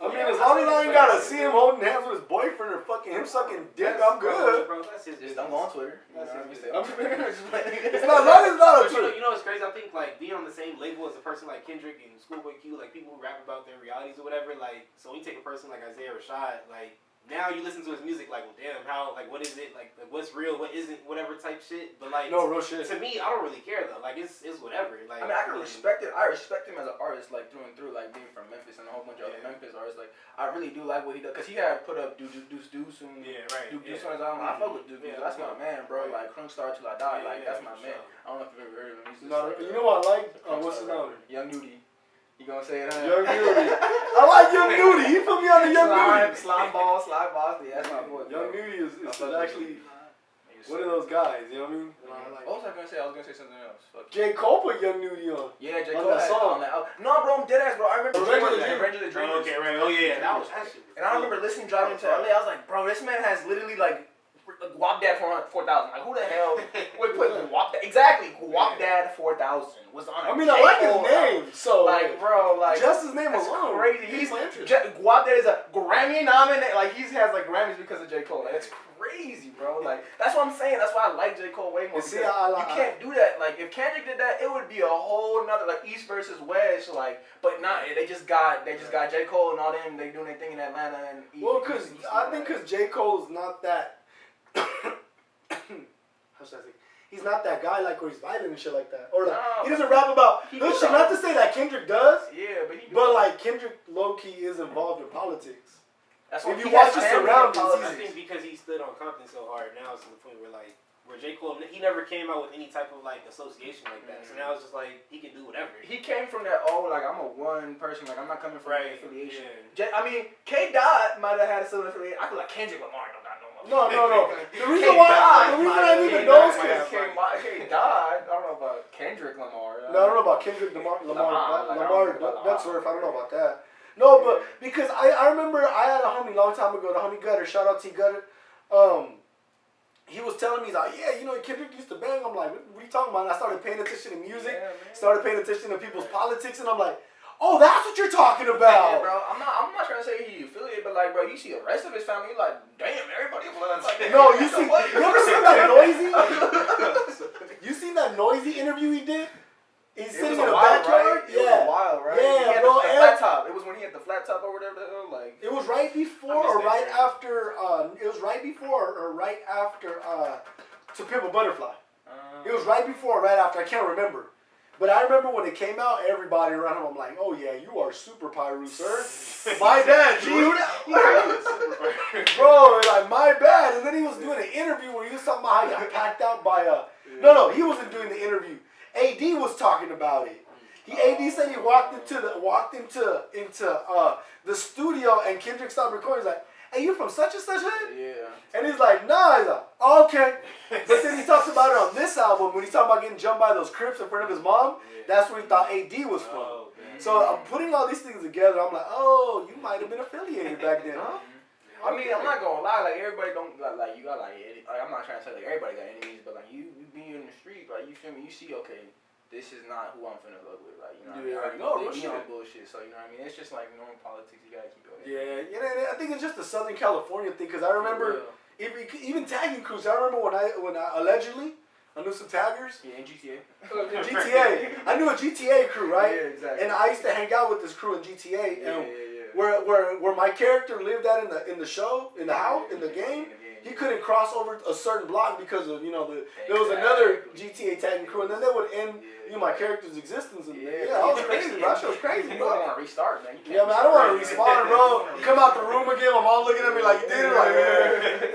I mean, as long as I ain't gotta see him holding hands with his boyfriend or fucking him sucking dick, I'm good. Bro, that's his Just don't go on Twitter. You know what I'm saying? It's not long as not a But Twitter. you know what's crazy? I think like being on the same label as a person like Kendrick and Schoolboy Q, like people who rap about their realities or whatever. Like, so when you take a person like Isaiah Rashad, like now you listen to his music, like, well, damn, how, like, what is it, like what's real, what isn't, whatever type shit. But like, No real shit. to me, I don't really care though. Like, it's whatever. Like, I mean, I can respect it. I respect him as an artist, like through and through, like being from Memphis and a whole bunch of other Memphis artists. Like, I really do like what he does, cause he had put up Deuce and Deuce on his album. I fuck with Deuce. That's my man, bro. Like Crunk Star Till I Die. Like that's my man. I don't know if you've ever heard of him. No, you know what I like? What's his name? Young Nudie. You gonna say it, huh? Young Nudie. I like Young Nudie. He put me on the Young Nudie. Slime ball. Yeah, that's my boy. Young Nudie is actually one of those guys. You know what I mean? What was I gonna say? I was gonna say something else. Fuck. J. Cole put Young Nudie on. Yeah, J. On Cole that had song. on that. No, bro, I'm dead ass, bro. I remember Revenge of the Dreamers. Okay, right. Oh yeah, that was that shit. And I remember listening driving to LA. I was like, bro, this man has literally like Guap Dad 4,000. Like, who the hell would put Guap Dad? Exactly, Guap Dad 4,000 was on. I mean, I like his name. So like, bro, like just his name that's alone. crazy. He's Guap Dad is a Grammy nominated. Like, he has like Grammys because of J. Cole. Like, it's crazy, bro. Like, that's what I'm saying. That's why I like J. Cole way more. See, you can't do that. Like, if Kendrick did that, it would be a whole nother like East versus West. Like, but not. They just got J. Cole and all them. They doing their thing in Atlanta and well, cause I think because J. Cole's not that. How should I say? He's not that guy like where he's violent and shit like that. Or like, he doesn't rap about hood shit. Not to say that Kendrick does. Yeah, but like Kendrick low key is involved in politics. That's if you watch his surroundings, I think because he stood on Compton so hard, now it's to the point where like where J. Cole, he never came out with any type of like association like that. So now it's just like he can do whatever. He came from that like I'm a one person, like I'm not coming from any affiliation. Yeah. I mean, K. Dot might have had a similar affiliation. I feel like Kendrick Lamar don't got no. No. The reason I didn't even know is because K. Dot. I don't know about Kendrick Lamar. No, I don't know about Kendrick Lamar. That's worth. I don't know about that. No, but because I remember I had a homie long time ago, the homie Gutter. Shout out T Gutter. He was telling me, he's like, yeah, you know, Kendrick used to bang. I'm like, what are you talking about? And I started paying attention to music, started paying attention to people's politics, and I'm like, oh, that's what you're talking about. Yeah, bro. I'm not trying to say he affiliated, but like, bro, you see the rest of his family, you're like, damn, everybody was like, no, you see, you ever seen that Noisy? You seen that Noisy interview he did? He's sitting in a backyard. Right? It was a while, right? Yeah, bro. The flat top. It was when he had the flat top or whatever the hell, like. It was right before or right after. It was right before or right after. To Pimp a Butterfly. It was right before or right after. I can't remember. But I remember when it came out, everybody around him, I'm like, oh yeah, you are super Pyru, sir. My bad, G. Bro, like, my bad. And then he was doing an interview where he was talking about how he got packed out by No, he wasn't doing the interview. AD was talking about it. AD said he walked into the studio and Kendrick stopped recording. He's like, hey, you from such and such hood? Yeah. And he's like, nah. He's like, oh, okay. But then he talks about it on this album when he's talking about getting jumped by those Crips in front of his mom. That's where he thought AD was from. So I'm putting all these things together. I'm like, oh, you might have been affiliated back then, huh? I mean, I'm not gonna lie. Like, everybody don't like you got like I'm not trying to say like everybody got enemies, but like you be in the street, like you feel me? You see, okay, this is not who I'm finna fuck with. Like, you know what I mean? I already know they be on bullshit, so you know what I mean? It's just like normal politics. You gotta keep your head. Yeah. I think it's just a Southern California thing because I remember even tagging crews. I remember when I allegedly I knew some taggers. Yeah, in GTA. I knew a GTA crew, right? Yeah, exactly. And I used to hang out with this crew in GTA. Yeah. Where my character lived at in the show, in the house, in the game, he couldn't cross over a certain block because of there was another GTA tagging crew, and then they would end my character's existence. And that was crazy, bro. That shit was crazy, You bro. don't want to restart, man. Yeah, man, I don't want to respawn, bro. Come out the room again, my mom looking at me like you did it, like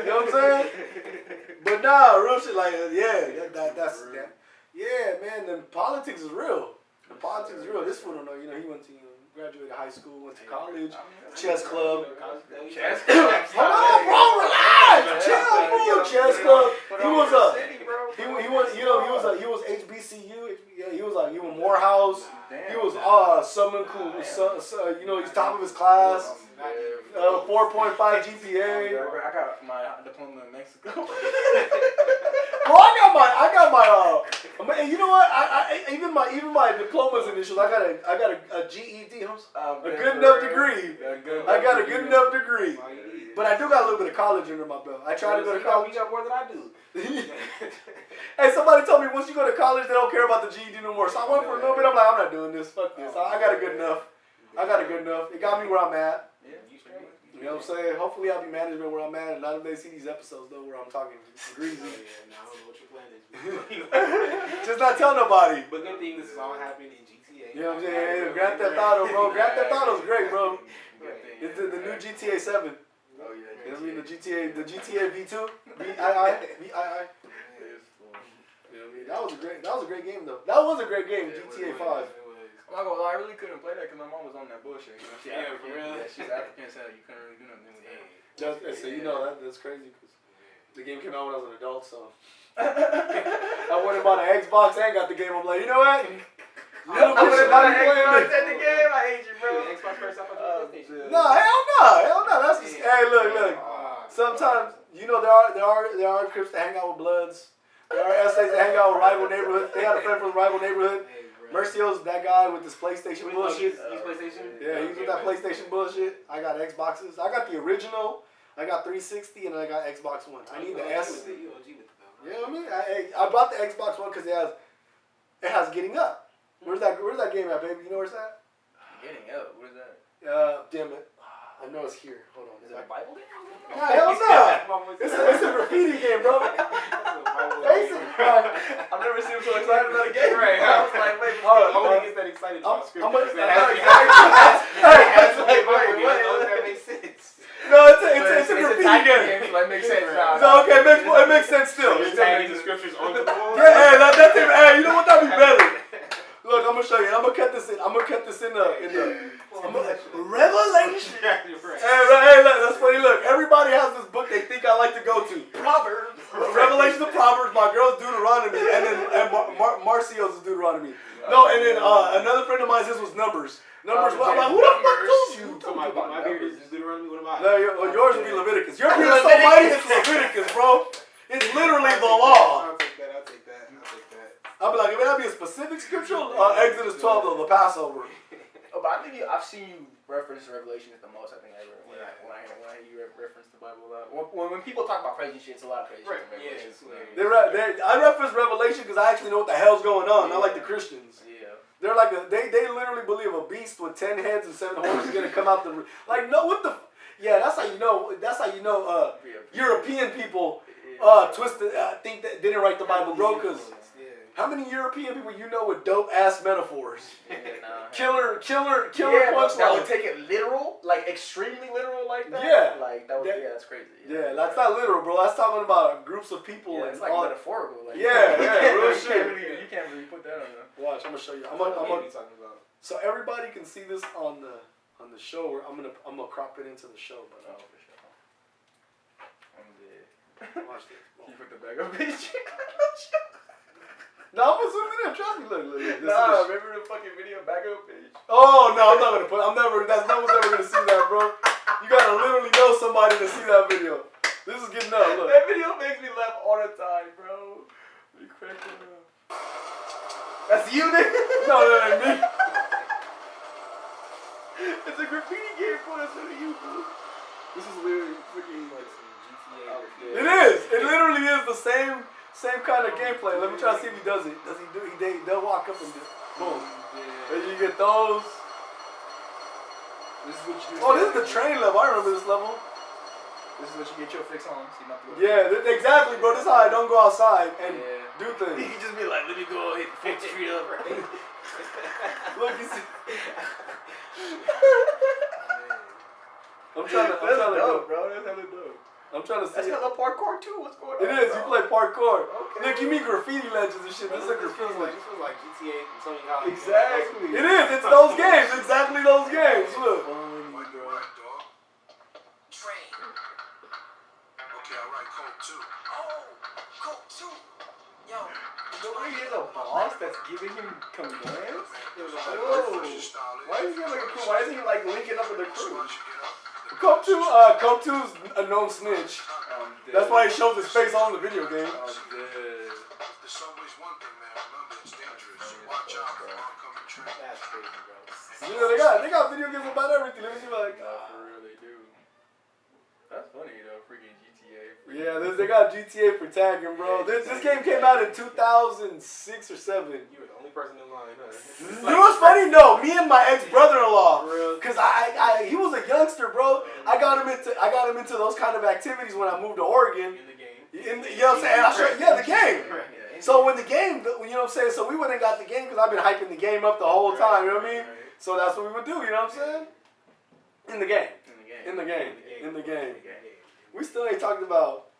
you know what I'm saying? But nah, real shit, like that's that. Yeah, man, the politics is real. The politics is real. This fool don't know. He went to graduated high school, went to college, chess club. Chess club. Hold on, bro, relax. Chill, bro. Chess club. He was HBCU. Yeah, he was Morehouse. He was someone cool. He's top of his class. 4.5 GPA. I got my diploma in Mexico. Bro, I got my you know what? Even my diplomas initials. I got a GED. A good enough degree. I got a good enough degree. But I do got a little bit of college under my belt. I try to go to college. You got more than I do. Hey, somebody told me once you go to college, they don't care about the GED no more. So I went for a little bit. I'm like, I'm not doing this. Fuck this. I got a good enough. It got me where I'm at. You know what I'm saying? Hopefully I'll be management where I'm at, and not if they see these episodes though where I'm talking greasy. I don't know what your plan is. Just not tell nobody. But good thing this is all happening in GTA. You know what I'm saying? Hey, Grand Theft Auto, bro. Grand Theft Auto's great, bro. It's the new GTA 7. Oh yeah. You know what I mean? The GTA V2, VII. That was a great game though. That was a great game, GTA 5. I'm not gonna lie, I really couldn't play that because my mom was on that bullshit. You know, she's Yeah, African. for real? Yeah, she's African, so you couldn't really do nothing with that. So you know that's crazy because the game came out when I was an adult. So I went and bought an Xbox and got the game. I'm like, you know what? Little I'm bitch gonna should buy not be an playing Xbox this. at the game. I hate you, bro. Xbox first up on PlayStation. No, hell no. That's just, hey, look. Sometimes there are Crips that hang out with Bloods. There are essays that hang out with rival neighborhoods. They got a friend from the rival neighborhood. Mercio's that guy with this PlayStation bullshit. He's PlayStation? Yeah, he's with that PlayStation bullshit. I got Xboxes. I got the original. I got 360 and I got Xbox One. I need the S. You OG with it though. Yeah, I mean, I bought the Xbox One because it has Getting Up. Where's that game at, baby? You know where it's at? Getting Up? What is that? Damn it. I know it's here. Hold on. Is it a Bible game? Nah, hell no. It's a graffiti game, bro. Basically, I've never seen him so excited about a game. Right. I was like, wait, Nobody gets that excited about scripture. That makes sense. No, it's a graffiti game. So that makes sense now. So, okay, it makes sense still. You're tagging the scriptures on the wall? Yeah, that's it. Hey, you know what? That'd be better. Look, I'm gonna show you. I'm gonna cut this in the Revelation. Hey, look, that's funny. Look, everybody has this book they think I like to go to. Proverbs. Revelation of Proverbs. My girl's Deuteronomy, and then Marcio's is Deuteronomy. No, and then another friend of mine, his was Numbers. Numbers. I'm like, who the fuck told you? So my beard is Deuteronomy. What am I? No, yours would be Leviticus. Your beard is so mighty, it's Leviticus, bro. It's literally the law. I'll take that. I'll be like, if it had to be a specific scripture, Exodus 12 of the Passover. Oh, but I think I've seen you reference Revelation the most. I think ever when I hear you reference the Bible a lot. When people talk about crazy shit, it's a lot of crazy shit. Yeah, I reference Revelation because I actually know what the hell's going on. Not like the Christians. Yeah. They're like they literally believe a beast with 10 heads and 7 horns is gonna come out the like no what the yeah that's how you know European people twisted think that didn't write the Bible, bro, because how many European people you know with dope ass metaphors? Killer That would punchlines. take it literal, like extremely literal, like that. Yeah. Like that would. Yeah, that's crazy. Yeah, that's not literal, bro. That's talking about groups of people. Yeah, and it's like all. metaphorical. Like, Yeah, real shit. You can't really put that on there. Watch, I'm gonna show you. I'm What are gonna, you talking about? so everybody can see this on the show. Where I'm gonna crop it into the show, but Oh, for sure. I'm dead. watch this. You put the bag up, bitch. No, I'm gonna zoom it in. Trust me. Look. This Nah, is remember the fucking video back up page? oh no, I'm not gonna put. That's no one's ever gonna see that, bro. You gotta literally know somebody to see that video. This is getting up. Look. That video makes me laugh all the time, bro. You cracking up. That's you, nigga? No, that ain't me. It's a graffiti game for us, what are you, bro? This is literally freaking Like some GTA. It is. It literally is the same kind of gameplay. Let me try to see if he does it. Does he do? They'll walk up and do. Boom. And you get those. This is what you do. Oh, this is the train level. I remember this level. This is what you get your fix on, so you not to go. Yeah, exactly, bro. This is how I don't go outside and do You things. can just be like, let me go hit 5th Street up. Look, you see. I'm trying to dope, bro. That's hella dope. I'm trying to see. That's hella parkour too. What's going on? It is. You play parkour. Okay. Look, you meet graffiti legends and shit. This is a graffiti legend. This was like GTA from Sony College. Exactly. It is. It's those games. Exactly those games. Look. Funny, bro. Train. Okay, alright, Coke 2. Oh, Coke 2. Yo. The way he is a boss that's giving him commands? Whoa. Why is he like a crew? Why isn't he like linking up with the crew? Coke 2's a known snitch. I'm dead. That's why he shows his face on the video game. I'm dead. oncoming train. That's crazy, bro. You know, they got video games about everything. Let me see, like, Nah, for real, they do. That's funny, though. Freaking GTA. yeah, they got GTA for tagging, bro. This game came out in 2006 or 7. You were the only person in line, huh? You know what's funny? No, me and my ex-brother-in-law, For real? cause he was a youngster, bro. I got him into those kind of activities when I moved to Oregon. In the game. You know what I'm saying? The game. Right. So when the game, you know what I'm saying? So we went and got the game because I've been hyping the game up the whole time. You know what I mean? So that's what we would do. You know what I'm saying? In the game. In the game. We still ain't talked about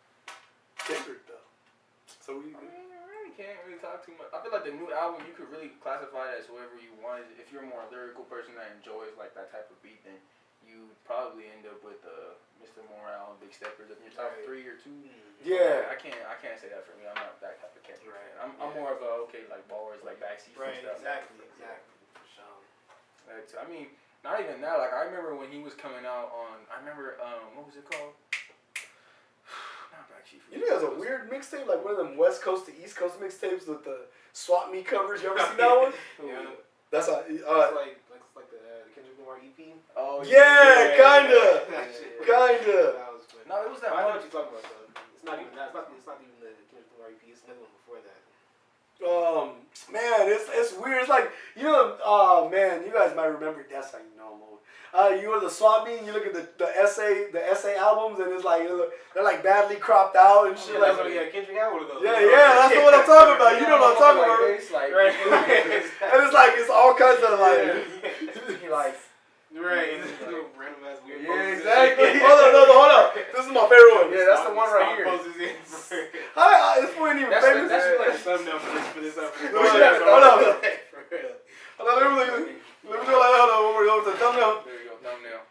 Kendrick though. So we. I mean, you really can't really talk too much. I feel like the new album you could really classify it as whoever you want. If you're a more lyrical person that enjoys like that type of beat, then you probably end up with Mr. Morale and Big Steppers in your top 3 or 2. Yeah. I can't say that for me. I'm not that type of Kendrick Right. fan. I'm more of a like bars like backseat Right, stuff. exactly. For sure. I mean, not even that. Like I remember when he was coming out on. I remember what was it called? Not backseat. You know, there's a weird mixtape, like one of them West Coast to East Coast mixtapes with the Swap Me covers. You ever seen that one? Yeah. That's how. It's like the Kendrick Lamar EP. Oh Yeah, kinda. That shit. Kinda. That was funny. No, it was that I know one. what you're talking about, though. It's not even that. It's not even the Kendrick Lamar EP. It's another one before that. Man, it's weird. It's like, you know, oh man, you guys might remember. That's how you know I'm old. You were the Swap Me, and you look at the essay albums, and it's like they're like badly cropped out and shit. That's Like, what Kendrick had one of those. yeah, that's what I'm talking about. You know what I'm talking about. It's like, Right. And it's like it's all kinds of like. he like. Right. Random ass weird Yeah, poses. exactly. Hold up. This is my favorite one. Yeah, that's the one right here. Poses in. This one ain't even That's famous. That should be like a thumbnail for this episode. No, shit. Hold up. For real. Let me do it like that. Hold on, one more time. Thumbnail. There you go, thumbnail.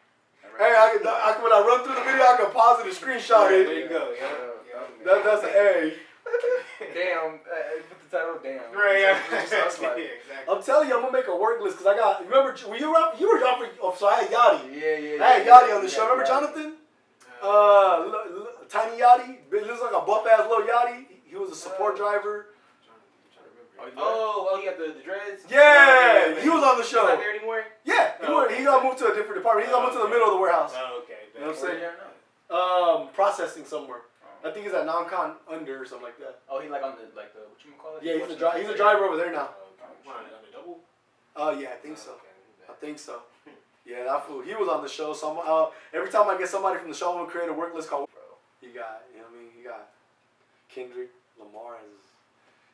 Hey, I can when I run through the video, I can pause it and screenshot There it. you go. Yeah. That's an A. Damn, put the title down. Right. Yeah. That's like, Exactly. I'm telling you, I'm gonna make a work list because I got. Remember, you were out for. So I had Yachty. yeah. I had Yachty on the show. Remember Jonathan? Tiny Yachty. It looks like a buff ass little Yachty. He was a support driver. Oh, he got the dreads? Yeah, he was on the He's show. not there anymore? Yeah, he got moved to a different department. He got moved to the middle of the warehouse. Oh, okay. You know what I'm saying? Yeah, Processing somewhere. I think he's at non-con under or something like that. oh, he like on the what you call it? Yeah, he's a driver over there now. On the double? Yeah, I think so. Okay. I think so. Yeah, that fool. He was on the show. So every time I get somebody from the show, I'm gonna create a work list called. Bro, he got. You know what I mean? He got Kendrick Lamar as.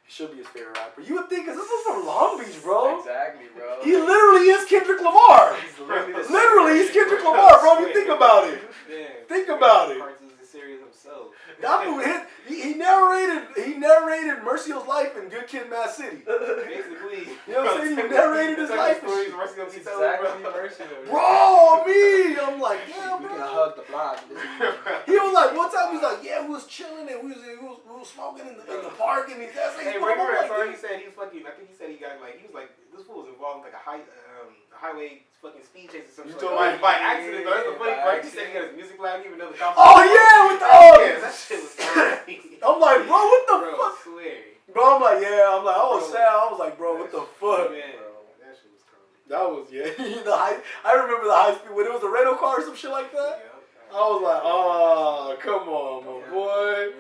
He should be his favorite rapper. You would think, cause this is from Long Beach, bro. Exactly, bro. He literally is Kendrick Lamar. He's literally Literally, he's Kendrick Lamar, bro. If you think about it. Damn. Think about it. Parts is serious himself. That fool hit. He narrated Mercio's life in Good Kid, Mad City. Basically. You know what I'm saying? He narrated his life. Stories Mercy gonna be telling, exactly bro. Mercy. Bro, me. I'm like, damn, We can bro. hug the block. He was like, one time he was like, yeah, we was chilling and we was smoking in the park and he's Hey, remember that story he said he was fucking, I think he said he got like, he was like, this fool was involved in like a highway fucking speed chase or something. You told Like, me. by accident, though. That's the funny By part. He accident. said he got his music loud, even though the cops. Oh yeah, with the Yeah, that shit was funny. I'm like, bro, what the Bro, fuck? swear. Bro, I'm like, yeah. I'm like, I was sad. I was like, bro, what the fuck? Man, that shit was crazy. That was I remember the high speed when it was a rental car or some shit like that. I was like, oh, come on, my boy.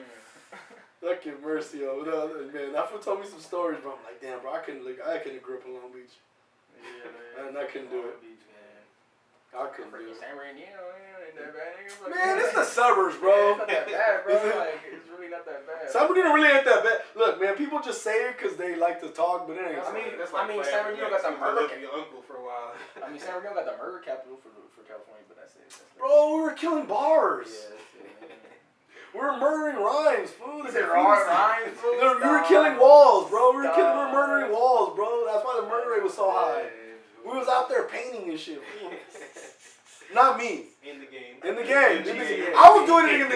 That kid Mercy, man. That fool told me some stories, bro. I'm like, damn, bro, I couldn't grow up in Long Beach. Yeah, Man, I couldn't do it. I couldn't do it. San Bernardino, ain't that bad. Nigga. Man, it's the suburbs, Yeah, bro. it's not that bad, bro. Like, it's really not that bad. San Bernardino really ain't that bad. Look, man, people just say it because they like to talk, but it ain't. I mean, That's San Bernardino got the murder. Your uncle for a while. I mean, San Bernardino got the murder capital for California, but that's it. Bro, we were killing bars. Yeah, We were murdering rhymes, fool. Is it rhymes, fool? We were killing walls, bro. We were murdering walls, bro. That's why the murder rate was so high. We was out there painting and shit. Fool. Not me. In the game. In the game. GTA. I was doing it in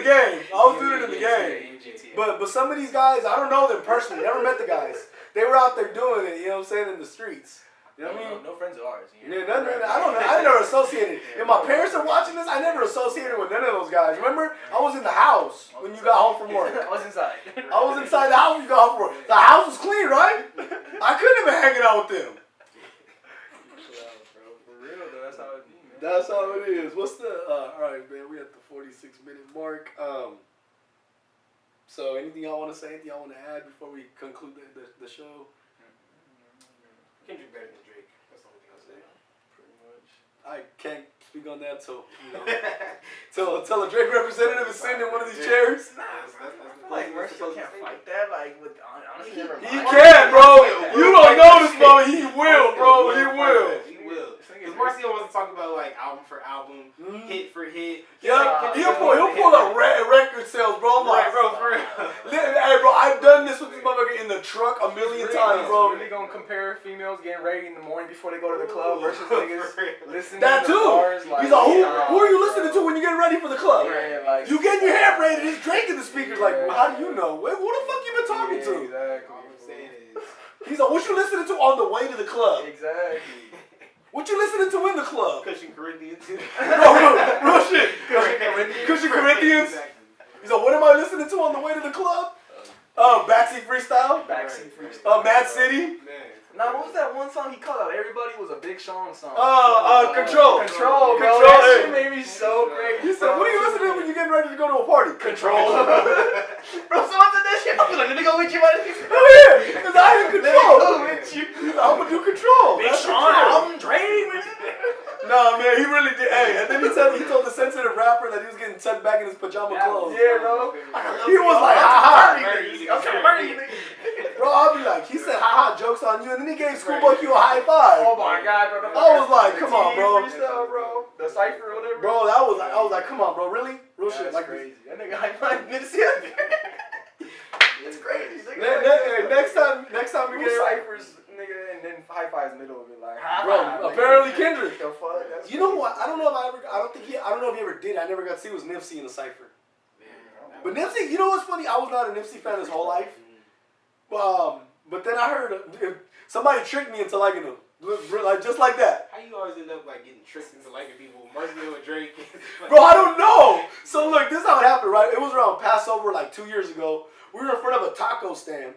the game. But some of these guys, I don't know them personally. Never met the guys. They were out there doing it, you know what I'm saying, in the streets. You know what I mean? No friends of ours. Yeah, I don't know. I never associated. If my parents are watching this, I never associated with none of those guys. Remember, I was in the house when you got home from work. I was inside. I was inside the house when you got home from work. The house was clean, right? I couldn't have been hanging out with them. For real though, that's how it be, man. That's how it is. What's the? All right, man. We at the 46-minute mark. So anything y'all want to say? Anything y'all want to add before we conclude the show? Kendrick better than Drake. That's the only thing I'll say. Pretty much. I can't speak on that till till a Drake representative is sitting in one of these chairs. I feel like Mercy can't fight that. Like, with honestly, never mind. He can, bro. You don't know this, bro. He will, bro. He will. He will. Because Marcio wants to talk about like album for album, hit for hit. Yeah, he'll pull up record sales, bro. I'm like, bro, for real. Hey, bro, I've done this with this motherfucker in the truck a million times, bro. Really gonna compare females getting ready in the morning before they go to the club versus niggas listening That to too. the bars. Like, He's like, who are you listening to when you get ready for the club? Yeah, like, You getting your hair braided? It's Drake in the speakers. Like, how do you know? Who the fuck you been talking to? Exactly. All I'm saying is, He's like, what you listening to on the way to the club? Exactly. What you listening to in the club? Cushion Corinthians. Real shit. Cushion Corinthians. Exactly. He's like, what am I listening to on the way to the club? Backseat Freestyle. Backseat freestyle. Mad City. Man. Now, what was that one song he called out? Everybody was a Big Sean song. Control. Control, bro. Control. That shit made me so great. He said, what are you listening to when you're getting ready to go to a party? Control. Bro, someone said that shit. I'm like, let me go with you, buddy. Oh yeah, because I had control. Let me go with you. I'm gonna do Control. Big That's Sean, Control. I'm Dre, man. Nah, man, he really did. Hey, and then he told the sensitive rapper that he was getting tucked back in his pajama clothes. Yeah, bro. He was like, ha ha. I'm trying to murder you, nigga. Bro, I'll be like, he said, ha ha, joke's on you, and then he gave Schoolboy Q a high five. Oh my god, bro. I was like, come on, bro. Freestyle, bro. The cipher or whatever. Bro, I was like, come on, bro, really? Real shit, That's like crazy. That nigga high five Nipsey. It's crazy. Next time we Who get ciphers, nigga, and then high fives middle of it, like, high Bro, five, apparently nigga. Kendrick. The fuck? That's You know crazy. what? I don't know if he ever did. I never got to see was Nipsey in the cipher. But Nipsey, you know what's funny? I was not a Nipsey fan his whole life. But then I heard somebody tricked me into liking him. Like, just like that. How you always end up like getting tricked into liking people? Marcio and Drake. Bro, I don't know. So look, this is how it happened, right? It was around Passover like 2 years ago. We were in front of a taco stand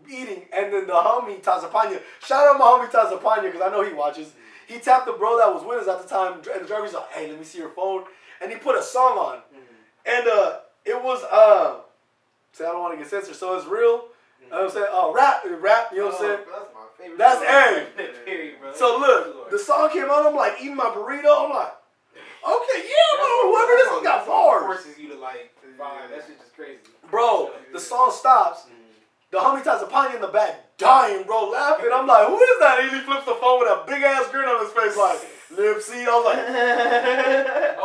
eating, and then the homie Tazapanya, shout out my homie Tazapanya because I know he watches. He tapped the bro that was with us at the time, and the driver's like, hey, let me see your phone. And he put a song on. And it was, say I don't want to get censored, so it's real. You know what I'm saying? Rap, you know what I'm saying? That's my favorite. That's song. A. Period, bro. So look, the song came on, I'm like eating my burrito, I'm like, okay, yeah, bro, whoever this has got bars. Forces you to like vibe. That shit just crazy. Bro, the song stops. The homie Tazapanya in the back dying, bro, laughing. I'm like, who is that? And he flips the phone with a big ass grin on his face, like, Nipsey. I was like,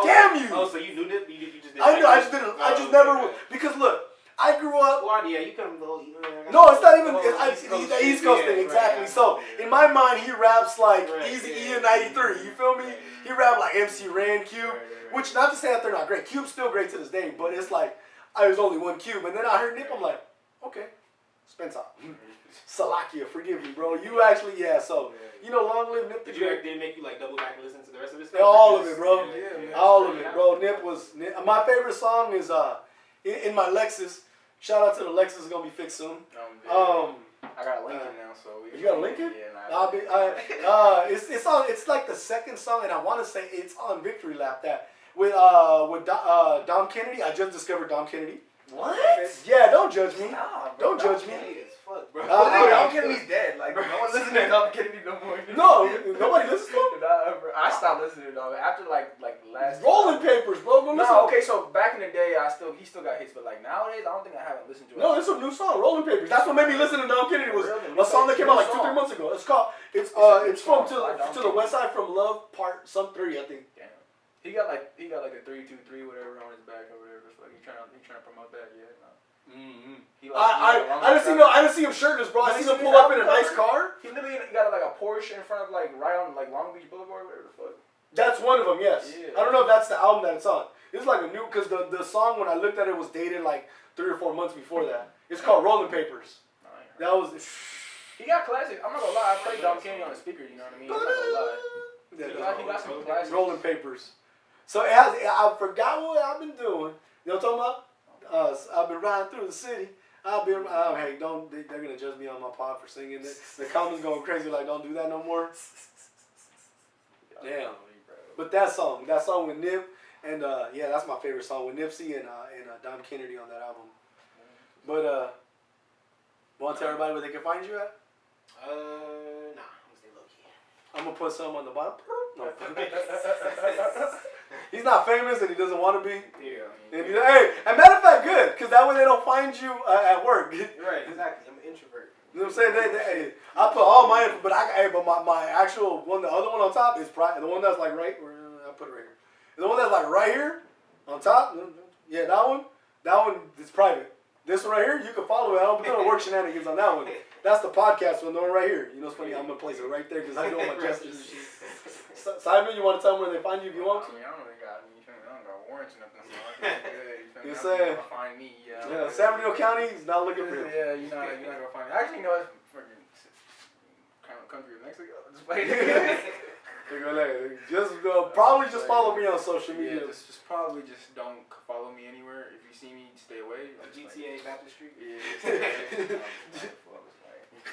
damn you. Oh, so you knew that? You just didn't. I know, I just didn't. I just never Okay. would. Because look, I grew up. Well, yeah, you come little. No, it's not even. Oh, It's the East Coast thing, exactly. So in my mind, he raps like Easy E in '93. You feel me? He rap like MC Ren, Cube. Which, not to say that they're not great. Cube's still great to this day, but it's like I was only one Cube, and then I heard Nip. I'm like, okay, Spencer, Salakia, forgive me, bro. You actually, yeah. So you know, long live Nip. Did it make you like double back and listen to the rest of his stuff? All of it, bro. Yeah. All of it, bro. Nip was my favorite song is in my Lexus. Shout out to the Lexus, it's gonna be fixed soon. I got a Lincoln now, so you got a Lincoln? Yeah, it's on. It's like the second song, and I want to say it's on Victory Lap. That with Dom Kennedy. I just discovered Dom Kennedy. What? Yeah, don't judge me. Nah, Don't bro, judge me. Fuck, bro. Dom Kennedy's dead. Like, no one listens to Dom Kennedy no more. No, nobody listens to him. Nah, bro. I stopped listening to Dom after like last. Rolling Papers, bro. Go listen. No, okay, so back in the day, he still got hits, but like nowadays, I don't think I haven't listened to it. No, it's a new song, Rolling Papers. That's what made me listen to Dom Kennedy. Was Really? a song that came out like New 2-3 song. months ago. It's called. It's from to the West Side from Love Part 3, I think. Damn. He got like a 3-2-3 whatever on his back or whatever. So he trying to promote that. Yeah. No. I didn't see him shirtless, bro. I seen him pull up in a nice car. He literally got like a Porsche in front of like right on like Long Beach Boulevard, whatever the fuck. That's one of them, yes. Yeah. I don't know if that's the album that it's on. It's like a new, because the song when I looked at it was dated like 3 or 4 months before that. It's called Rolling Papers. That was. He got classics. I'm not gonna lie. I played Dom Kennedy on the speaker. You know what I mean? I'm not gonna lie. He got some classics. Rolling papers. So it has, I forgot what I've been doing. You know what I'm talking about? I've been riding through the city. Hey, they're gonna judge me on my pod for singing it. The comments going crazy like, don't do that no more. Damn. But that song with Nip, and yeah, that's my favorite song with Nipsey and Dom Kennedy on that album. But want to tell everybody where they can find you at? Nah, I'm gonna stay low key. I'm gonna put some on the bottom. No. He's not famous and he doesn't want to be. Yeah. And hey, and matter of fact, good, because that way they don't find you at work. Right, exactly. I'm an introvert. You know what I'm saying? I put all my info, but my actual one, the other one on top is private. The one that's like right, I put it right here. The one that's like right here on top, yeah, that one is private. This one right here, you can follow it. I don't put no work shenanigans on that one. That's the podcast one, the one right here. You know, it's funny. I'm gonna place it right there because I do all my gestures. Simon, you want to tell them where they find you if you want to? I mean, I don't really got warrants or nothing. So I think I'm good. You're saying? Find me. Yeah, San Bernardino County is not looking for you. Yeah, you're not gonna find me. I actually know it's freaking kind of country of Mexico. Just wait. Probably just follow me on social media. Yeah, just probably just don't follow me anywhere. If you see me, stay away. GTA Baptist Street. Yeah.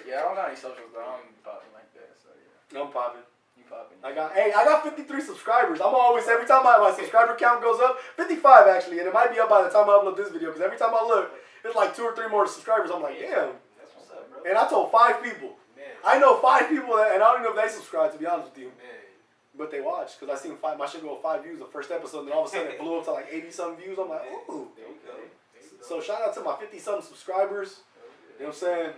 Yeah, I don't got any socials, but I'm popping like that. So yeah. I'm popping. You popping? I got 53 subscribers. I'm always, every time my subscriber count goes up, 55 actually, and it might be up by the time I upload this video, because every time I look, it's like 2 or 3 more subscribers. I'm like, damn. That's what's up, bro. And I told 5 people. Man. I know 5 people, and I don't even know if they subscribe, to be honest with you. Man. But they watch, because I seen my shit go with 5 views the first episode, and then all of a sudden it blew up to like 80-something views. I'm like, ooh. There you go. So shout out to my 50-something subscribers. You know what I'm saying?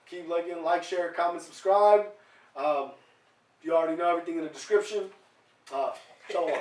Keep liking, like, share, comment, subscribe. You already know everything in the description. Shalom.